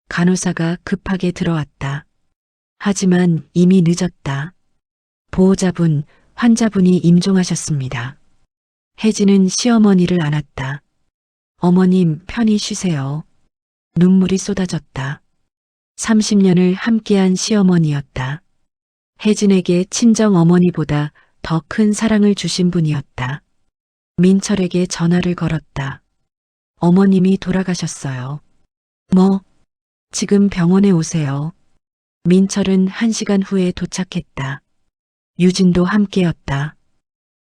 간호사가 급하게 들어왔다. 하지만 이미 늦었다. 보호자분, 환자분이 임종하셨습니다. 혜진은 시어머니를 안았다. 어머님, 편히 쉬세요. 눈물이 쏟아졌다. 30년을 함께한 시어머니였다. 혜진에게 친정 어머니보다 더 큰 사랑을 주신 분이었다. 민철에게 전화를 걸었다. 어머님이 돌아가셨어요. 뭐? 지금 병원에 오세요. 민철은 1시간 후에 도착했다. 유진도 함께였다.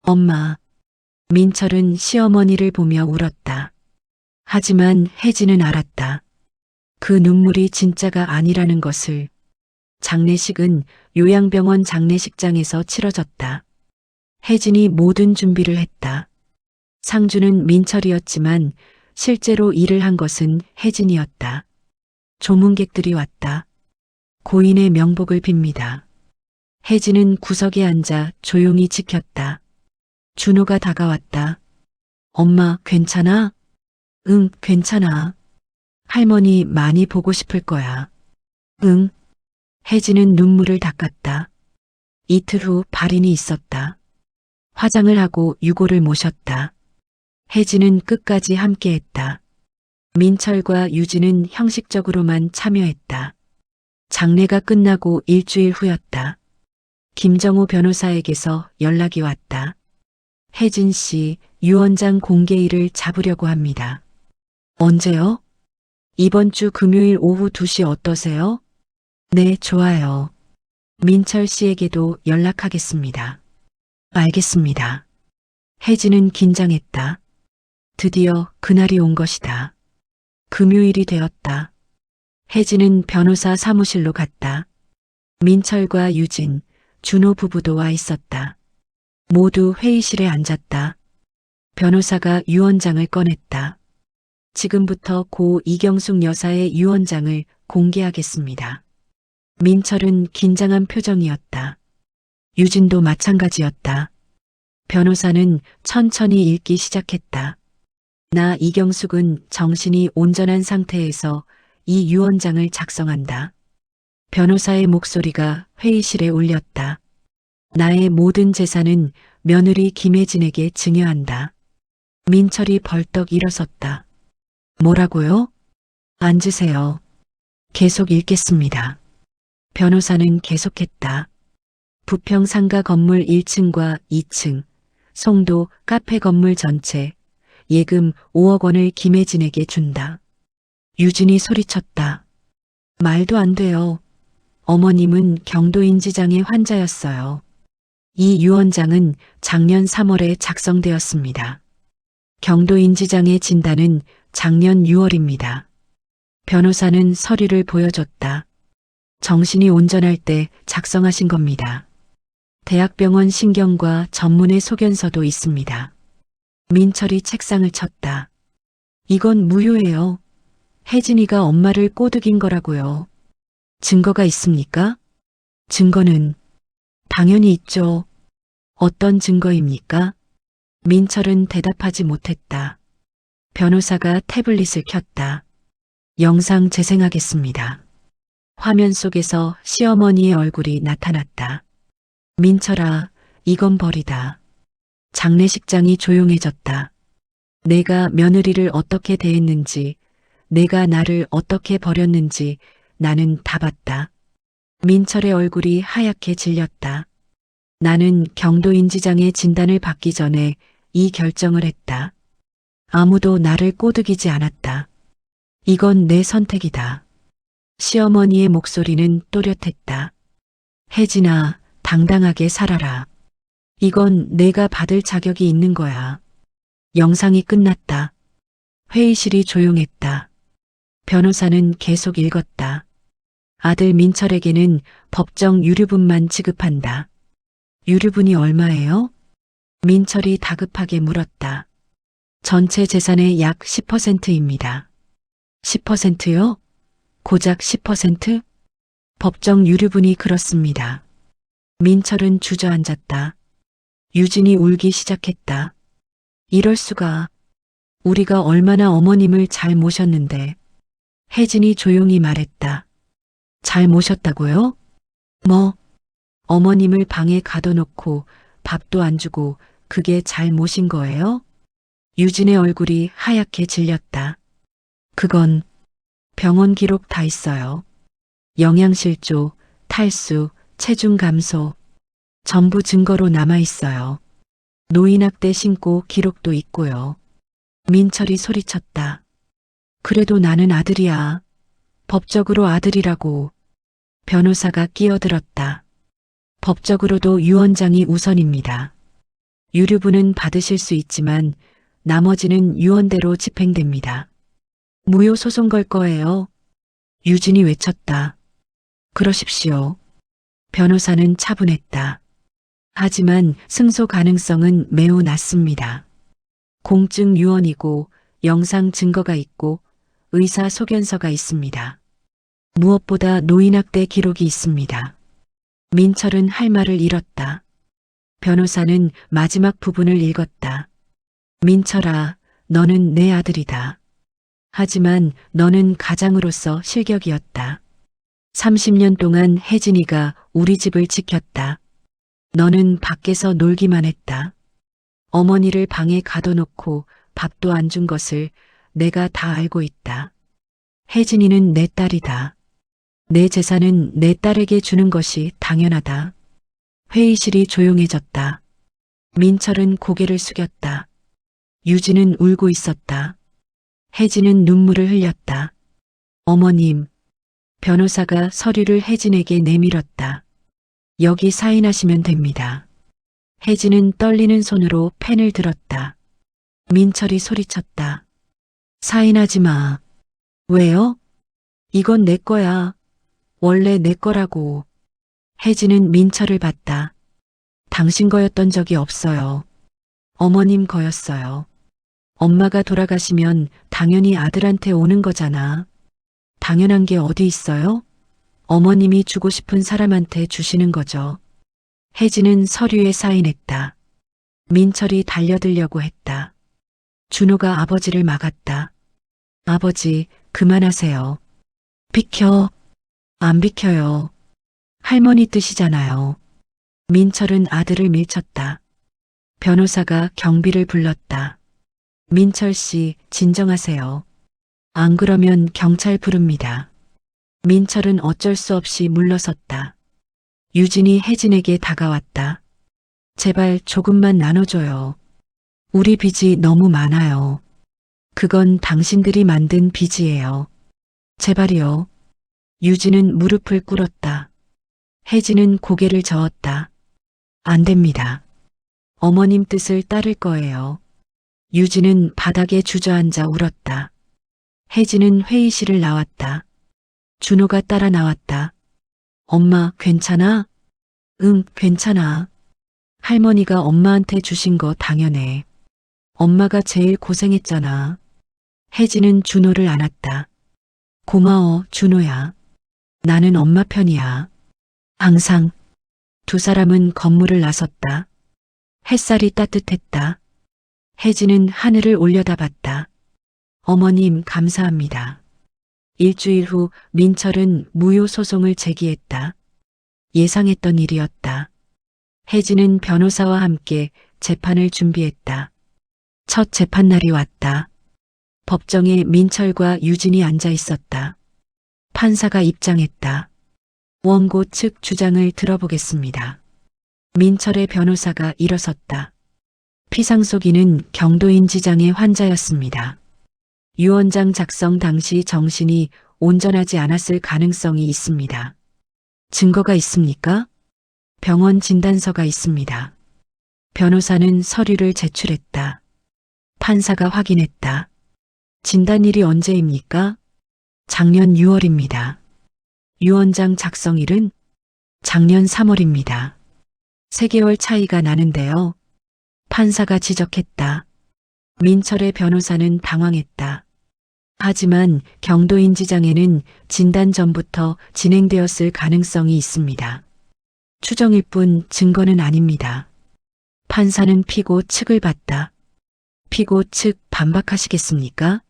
엄마. 민철은 시어머니를 보며 울었다. 하지만 혜진은 알았다. 그 눈물이 진짜가 아니라는 것을. 장례식은 요양병원 장례식장에서 치러졌다. 혜진이 모든 준비를 했다. 상주는 민철이었지만 실제로 일을 한 것은 혜진이었다. 조문객들이 왔다. 고인의 명복을 빕니다. 혜진은 구석에 앉아 조용히 지켰다. 준호가 다가왔다. 엄마, 괜찮아? 응, 괜찮아. 할머니 많이 보고 싶을 거야. 응. 혜진은 눈물을 닦았다. 이틀 후 발인이 있었다. 화장을 하고 유고를 모셨다. 혜진은 끝까지 함께했다. 민철과 유진은 형식적으로만 참여했다. 장례가 끝나고 일주일 후였다. 김정호 변호사에게서 연락이 왔다. 혜진 씨, 유 원장 공개일을 잡으려고 합니다. 언제요? 이번 주 금요일 오후 2시 어떠세요? 네, 좋아요. 민철 씨에게도 연락하겠습니다. 알겠습니다. 혜진은 긴장했다. 드디어 그날이 온 것이다. 금요일이 되었다. 혜진은 변호사 사무실로 갔다. 민철과 유진, 준호 부부도 와 있었다. 모두 회의실에 앉았다. 변호사가 유언장을 꺼냈다. 지금부터 고 이경숙 여사의 유언장을 공개하겠습니다. 민철은 긴장한 표정이었다. 유진도 마찬가지였다. 변호사는 천천히 읽기 시작했다. 나 이경숙은 정신이 온전한 상태에서 이 유언장을 작성한다. 변호사의 목소리가 회의실에 울렸다. 나의 모든 재산은 며느리 김혜진에게 증여한다. 민철이 벌떡 일어섰다. 뭐라고요? 앉으세요. 계속 읽겠습니다. 변호사는 계속했다. 부평 상가 건물 1층과 2층, 송도 카페 건물 전체, 예금 5억 원을 김혜진에게 준다. 유진이 소리쳤다. 말도 안 돼요. 어머님은 경도인지장의 환자였어요. 이 유언장은 작년 3월에 작성되었습니다. 경도인지장의 진단은 작년 6월입니다. 변호사는 서류를 보여줬다. 정신이 온전할 때 작성하신 겁니다. 대학병원 신경과 전문의 소견서도 있습니다. 민철이 책상을 쳤다. 이건 무효예요. 혜진이가 엄마를 꼬드긴 거라고요. 증거가 있습니까? 증거는 당연히 있죠. 어떤 증거입니까? 민철은 대답하지 못했다. 변호사가 태블릿을 켰다. 영상 재생하겠습니다. 화면 속에서 시어머니의 얼굴이 나타났다. 민철아, 이건 버리다. 장례식장이 조용해졌다. 내가 며느리를 어떻게 대했는지, 내가 나를 어떻게 버렸는지 나는 다 봤다. 민철의 얼굴이 하얗게 질렸다. 나는 경도인지장의 진단을 받기 전에 이 결정을 했다. 아무도 나를 꼬드기지 않았다. 이건 내 선택이다. 시어머니의 목소리는 또렷했다. 혜진아, 당당하게 살아라. 이건 내가 받을 자격이 있는 거야. 영상이 끝났다. 회의실이 조용했다. 변호사는 계속 읽었다. 아들 민철에게는 법정 유류분만 지급한다. 유류분이 얼마예요? 민철이 다급하게 물었다. 전체 재산의 약 10%입니다. 10%요? 고작 10%? 법정 유류분이 그렇습니다. 민철은 주저앉았다. 유진이 울기 시작했다. 이럴 수가. 우리가 얼마나 어머님을 잘 모셨는데. 혜진이 조용히 말했다. 잘 모셨다고요? 뭐, 어머님을 방에 가둬놓고 밥도 안 주고 그게 잘 모신 거예요? 유진의 얼굴이 하얗게 질렸다. 그건 병원 기록 다 있어요. 영양실조, 탈수, 체중 감소, 전부 증거로 남아 있어요. 노인학대 신고 기록도 있고요. 민철이 소리쳤다. 그래도 나는 아들이야. 법적으로 아들이라고. 변호사가 끼어들었다. 법적으로도 유언장이 우선입니다. 유류분은 받으실 수 있지만 나머지는 유언대로 집행됩니다. 무효 소송 걸 거예요. 유진이 외쳤다. 그러십시오. 변호사는 차분했다. 하지만 승소 가능성은 매우 낮습니다. 공증 유언이고 영상 증거가 있고 의사 소견서가 있습니다. 무엇보다 노인학대 기록이 있습니다. 민철은 할 말을 잃었다. 변호사는 마지막 부분을 읽었다. 민철아, 너는 내 아들이다. 하지만 너는 가장으로서 실격이었다. 30년 동안 혜진이가 우리 집을 지켰다. 너는 밖에서 놀기만 했다. 어머니를 방에 가둬놓고 밥도 안 준 것을 내가 다 알고 있다. 혜진이는 내 딸이다. 내 재산은 내 딸에게 주는 것이 당연하다. 회의실이 조용해졌다. 민철은 고개를 숙였다. 유진은 울고 있었다. 혜진은 눈물을 흘렸다. 어머님, 변호사가 서류를 혜진에게 내밀었다. 여기 사인하시면 됩니다. 혜진은 떨리는 손으로 펜을 들었다. 민철이 소리쳤다. 사인하지 마. 왜요? 이건 내 거야. 원래 내 거라고. 혜진은 민철을 봤다. 당신 거였던 적이 없어요. 어머님 거였어요. 엄마가 돌아가시면 당연히 아들한테 오는 거잖아. 당연한 게 어디 있어요? 어머님이 주고 싶은 사람한테 주시는 거죠. 혜진은 서류에 사인했다. 민철이 달려들려고 했다. 준호가 아버지를 막았다. 아버지, 그만하세요. 비켜. 안 비켜요. 할머니 뜻이잖아요. 민철은 아들을 밀쳤다. 변호사가 경비를 불렀다. 민철 씨, 진정하세요. 안 그러면 경찰 부릅니다. 민철은 어쩔 수 없이 물러섰다. 유진이 혜진에게 다가왔다. 제발 조금만 나눠줘요. 우리 빚이 너무 많아요. 그건 당신들이 만든 빚이에요. 제발이요. 유진은 무릎을 꿇었다. 혜진은 고개를 저었다. 안 됩니다. 어머님 뜻을 따를 거예요. 유진은 바닥에 주저앉아 울었다. 혜진은 회의실을 나왔다. 준호가 따라 나왔다. 엄마, 괜찮아? 응, 괜찮아. 할머니가 엄마한테 주신 거 당연해. 엄마가 제일 고생했잖아. 혜진은 준호를 안았다. 고마워, 준호야. 나는 엄마 편이야. 항상. 두 사람은 건물을 나섰다. 햇살이 따뜻했다. 혜진은 하늘을 올려다봤다. 어머님, 감사합니다. 일주일 후 민철은 무효 소송을 제기했다. 예상했던 일이었다. 혜진은 변호사와 함께 재판을 준비했다. 첫 재판날이 왔다. 법정에 민철과 유진이 앉아 있었다. 판사가 입장했다. 원고 측 주장을 들어보겠습니다. 민철의 변호사가 일어섰다. 피상속인은 경도인지장의 환자였습니다. 유언장 작성 당시 정신이 온전하지 않았을 가능성이 있습니다. 증거가 있습니까? 병원 진단서가 있습니다. 변호사는 서류를 제출했다. 판사가 확인했다. 진단일이 언제입니까? 작년 6월입니다. 유언장 작성일은 작년 3월입니다. 3개월 차이가 나는데요. 판사가 지적했다. 민철의 변호사는 당황했다. 하지만 경도인지장에는 진단 전부터 진행되었을 가능성이 있습니다. 추정일 뿐 증거는 아닙니다. 판사는 피고 측을 봤다. 피고 측 반박하시겠습니까?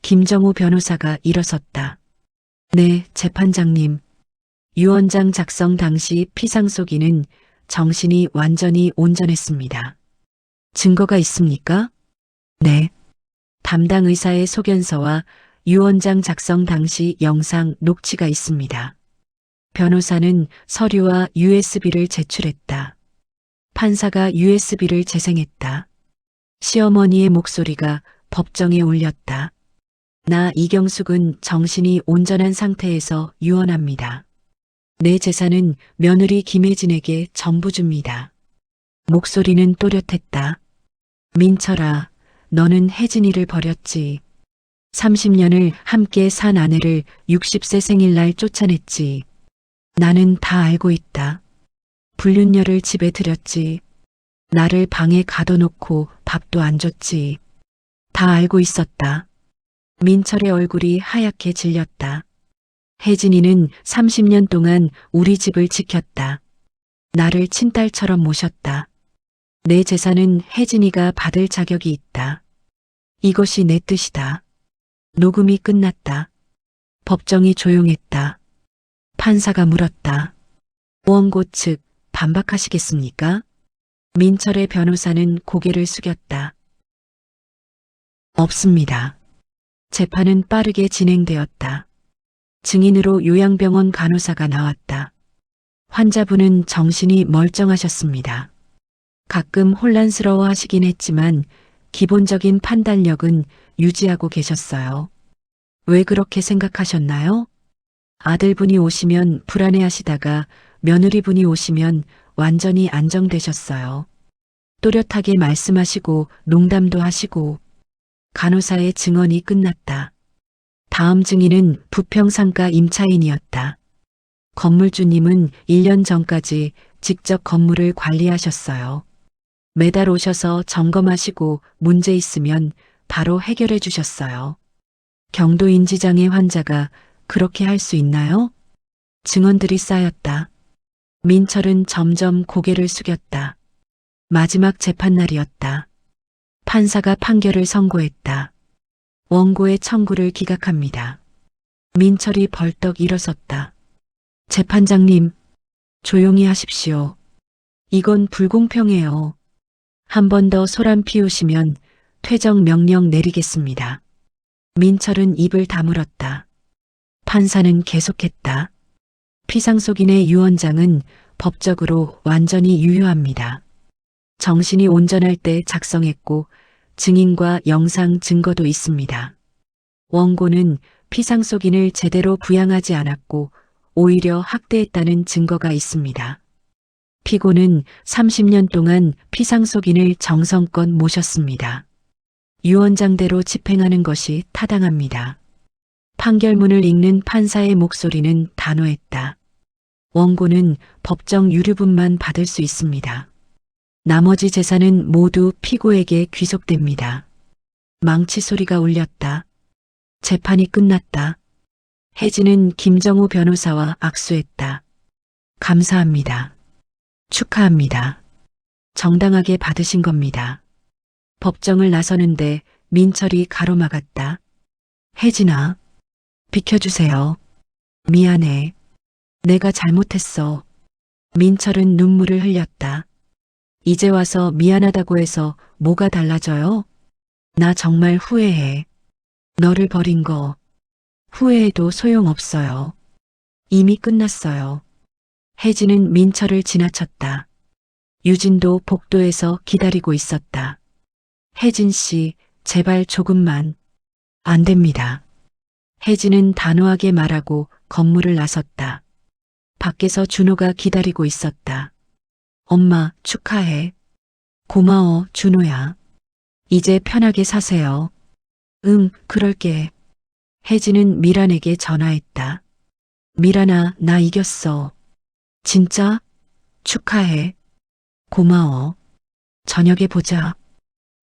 김정우 변호사가 일어섰다. 네, 재판장님. 유언장 작성 당시 피상속인은 정신이 완전히 온전했습니다. 증거가 있습니까? 네. 담당 의사의 소견서와 유언장 작성 당시 영상 녹취가 있습니다. 변호사는 서류와 USB를 제출했다. 판사가 USB를 재생했다. 시어머니의 목소리가 법정에 울렸다. 나 이경숙은 정신이 온전한 상태에서 유언합니다. 내 재산은 며느리 김혜진에게 전부 줍니다. 목소리는 또렷했다. 민철아, 너는 혜진이를 버렸지. 30년을 함께 산 아내를 60세 생일날 쫓아냈지. 나는 다 알고 있다. 불륜녀를 집에 들였지. 나를 방에 가둬놓고 밥도 안 줬지. 다 알고 있었다. 민철의 얼굴이 하얗게 질렸다. 혜진이는 30년 동안 우리 집을 지켰다. 나를 친딸처럼 모셨다. 내 재산은 혜진이가 받을 자격이 있다. 이것이 내 뜻이다. 녹음이 끝났다. 법정이 조용했다. 판사가 물었다. 원고 측 반박하시겠습니까? 민철의 변호사는 고개를 숙였다. 없습니다. 재판은 빠르게 진행되었다. 증인으로 요양병원 간호사가 나왔다. 환자분은 정신이 멀쩡하셨습니다. 가끔 혼란스러워 하시긴 했지만 기본적인 판단력은 유지하고 계셨어요. 왜 그렇게 생각하셨나요? 아들분이 오시면 불안해하시다가 며느리분이 오시면 완전히 안정되셨어요. 또렷하게 말씀하시고 농담도 하시고. 간호사의 증언이 끝났다. 다음 증인은 부평상가 임차인이었다. 건물주님은 1년 전까지 직접 건물을 관리하셨어요. 매달 오셔서 점검하시고 문제 있으면 바로 해결해 주셨어요. 경도인지장애 환자가 그렇게 할 수 있나요? 증언들이 쌓였다. 민철은 점점 고개를 숙였다. 마지막 재판날이었다. 판사가 판결을 선고했다. 원고의 청구를 기각합니다. 민철이 벌떡 일어섰다. 재판장님, 조용히 하십시오. 이건 불공평해요. 한 번 더 소란 피우시면 퇴정 명령 내리겠습니다. 민철은 입을 다물었다. 판사는 계속했다. 피상속인의 유언장은 법적으로 완전히 유효합니다. 정신이 온전할 때 작성했고 증인과 영상 증거도 있습니다. 원고는 피상속인을 제대로 부양하지 않았고 오히려 학대했다는 증거가 있습니다. 피고는 30년 동안 피상속인을 정성껏 모셨습니다. 유언장대로 집행하는 것이 타당합니다. 판결문을 읽는 판사의 목소리는 단호했다. 원고는 법정 유류분만 받을 수 있습니다. 나머지 재산은 모두 피고에게 귀속됩니다. 망치 소리가 울렸다. 재판이 끝났다. 혜진은 김정우 변호사와 악수했다. 감사합니다. 축하합니다. 정당하게 받으신 겁니다. 법정을 나서는데 민철이 가로막았다. 혜진아, 비켜주세요. 미안해. 내가 잘못했어. 민철은 눈물을 흘렸다. 이제 와서 미안하다고 해서 뭐가 달라져요? 나 정말 후회해. 너를 버린 거 후회해도 소용없어요. 이미 끝났어요. 혜진은 민철을 지나쳤다. 유진도 복도에서 기다리고 있었다. 혜진 씨, 제발 조금만. 안 됩니다. 혜진은 단호하게 말하고 건물을 나섰다. 밖에서 준호가 기다리고 있었다. 엄마, 축하해. 고마워, 준호야. 이제 편하게 사세요. 응, 그럴게. 혜진은 미란에게 전화했다. 미란아, 나 이겼어. 진짜? 축하해. 고마워. 저녁에 보자.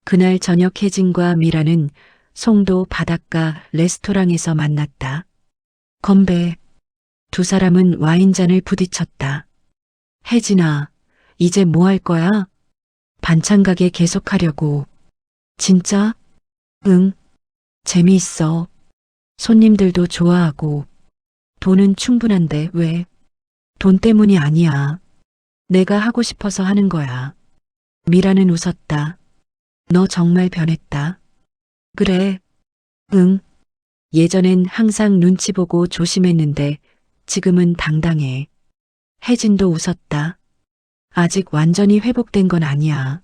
그날 저녁 혜진과 미라는 송도 바닷가 레스토랑에서 만났다. 건배. 두 사람은 와인잔을 부딪혔다. 혜진아, 이제 뭐 할 거야? 반찬 가게 계속하려고. 진짜? 응. 재미있어. 손님들도 좋아하고. 돈은 충분한데 왜? 돈 때문이 아니야. 내가 하고 싶어서 하는 거야. 미라는 웃었다. 너 정말 변했다. 그래. 응. 예전엔 항상 눈치 보고 조심했는데 지금은 당당해. 혜진도 웃었다. 아직 완전히 회복된 건 아니야.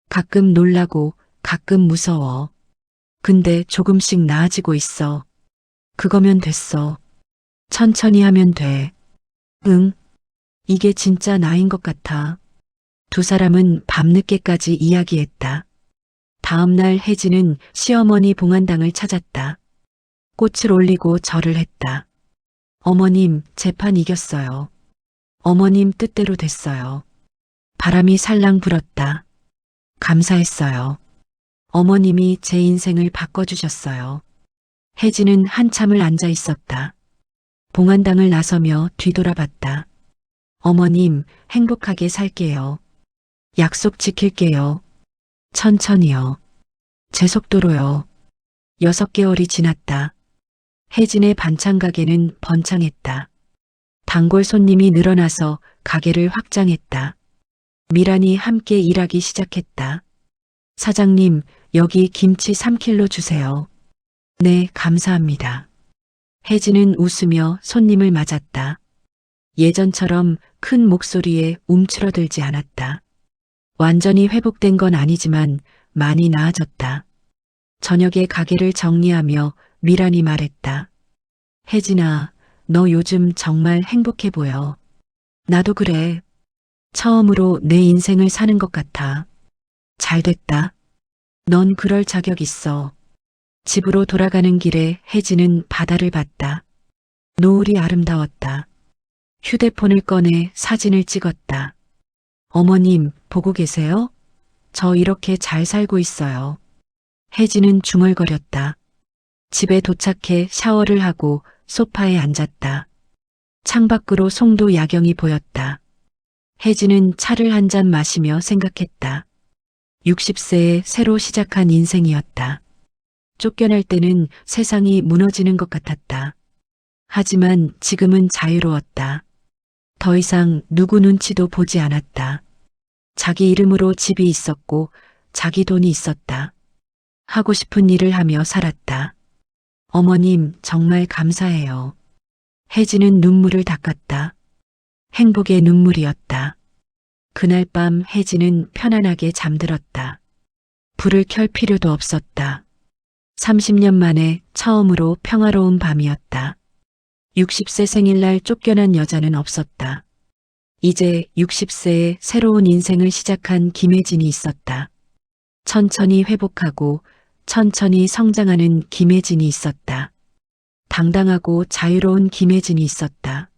가끔 놀라고 가끔 무서워. 근데 조금씩 나아지고 있어. 그거면 됐어. 천천히 하면 돼. 응. 이게 진짜 나인 것 같아. 두 사람은 밤늦게까지 이야기했다. 다음날 혜진은 시어머니 봉안당을 찾았다. 꽃을 올리고 절을 했다. 어머님, 재판 이겼어요. 어머님 뜻대로 됐어요. 바람이 살랑 불었다. 감사했어요. 어머님이 제 인생을 바꿔주셨어요. 혜진은 한참을 앉아 있었다. 봉안당을 나서며 뒤돌아봤다. 어머님, 행복하게 살게요. 약속 지킬게요. 천천히요. 제 속도로요. 6개월이 지났다. 혜진의 반찬 가게는 번창했다. 단골 손님이 늘어나서 가게를 확장했다. 미란이 함께 일하기 시작했다. 사장님, 여기 김치 3kg 주세요. 네, 감사합니다. 혜진은 웃으며 손님을 맞았다. 예전처럼 큰 목소리에 움츠러들지 않았다. 완전히 회복된 건 아니지만 많이 나아졌다. 저녁에 가게를 정리하며 미란이 말했다. 혜진아, 너 요즘 정말 행복해 보여. 나도 그래. 처음으로 내 인생을 사는 것 같아. 잘 됐다. 넌 그럴 자격 있어. 집으로 돌아가는 길에 혜진은 바다를 봤다. 노을이 아름다웠다. 휴대폰을 꺼내 사진을 찍었다. 어머님, 보고 계세요? 저 이렇게 잘 살고 있어요. 혜진은 중얼거렸다. 집에 도착해 샤워를 하고 소파에 앉았다. 창밖으로 송도 야경이 보였다. 혜진은 차를 한 잔 마시며 생각했다. 60세에 새로 시작한 인생이었다. 쫓겨날 때는 세상이 무너지는 것 같았다. 하지만 지금은 자유로웠다. 더 이상 누구 눈치도 보지 않았다. 자기 이름으로 집이 있었고 자기 돈이 있었다. 하고 싶은 일을 하며 살았다. 어머님, 정말 감사해요. 혜진은 눈물을 닦았다. 행복의 눈물이었다. 그날 밤 혜진은 편안하게 잠들었다. 불을 켤 필요도 없었다. 30년 만에 처음으로 평화로운 밤이었다. 60세 생일날 쫓겨난 여자는 없었다. 이제 60세에 새로운 인생을 시작한 김혜진이 있었다. 천천히 회복하고 천천히 성장하는 김혜진이 있었다. 당당하고 자유로운 김혜진이 있었다.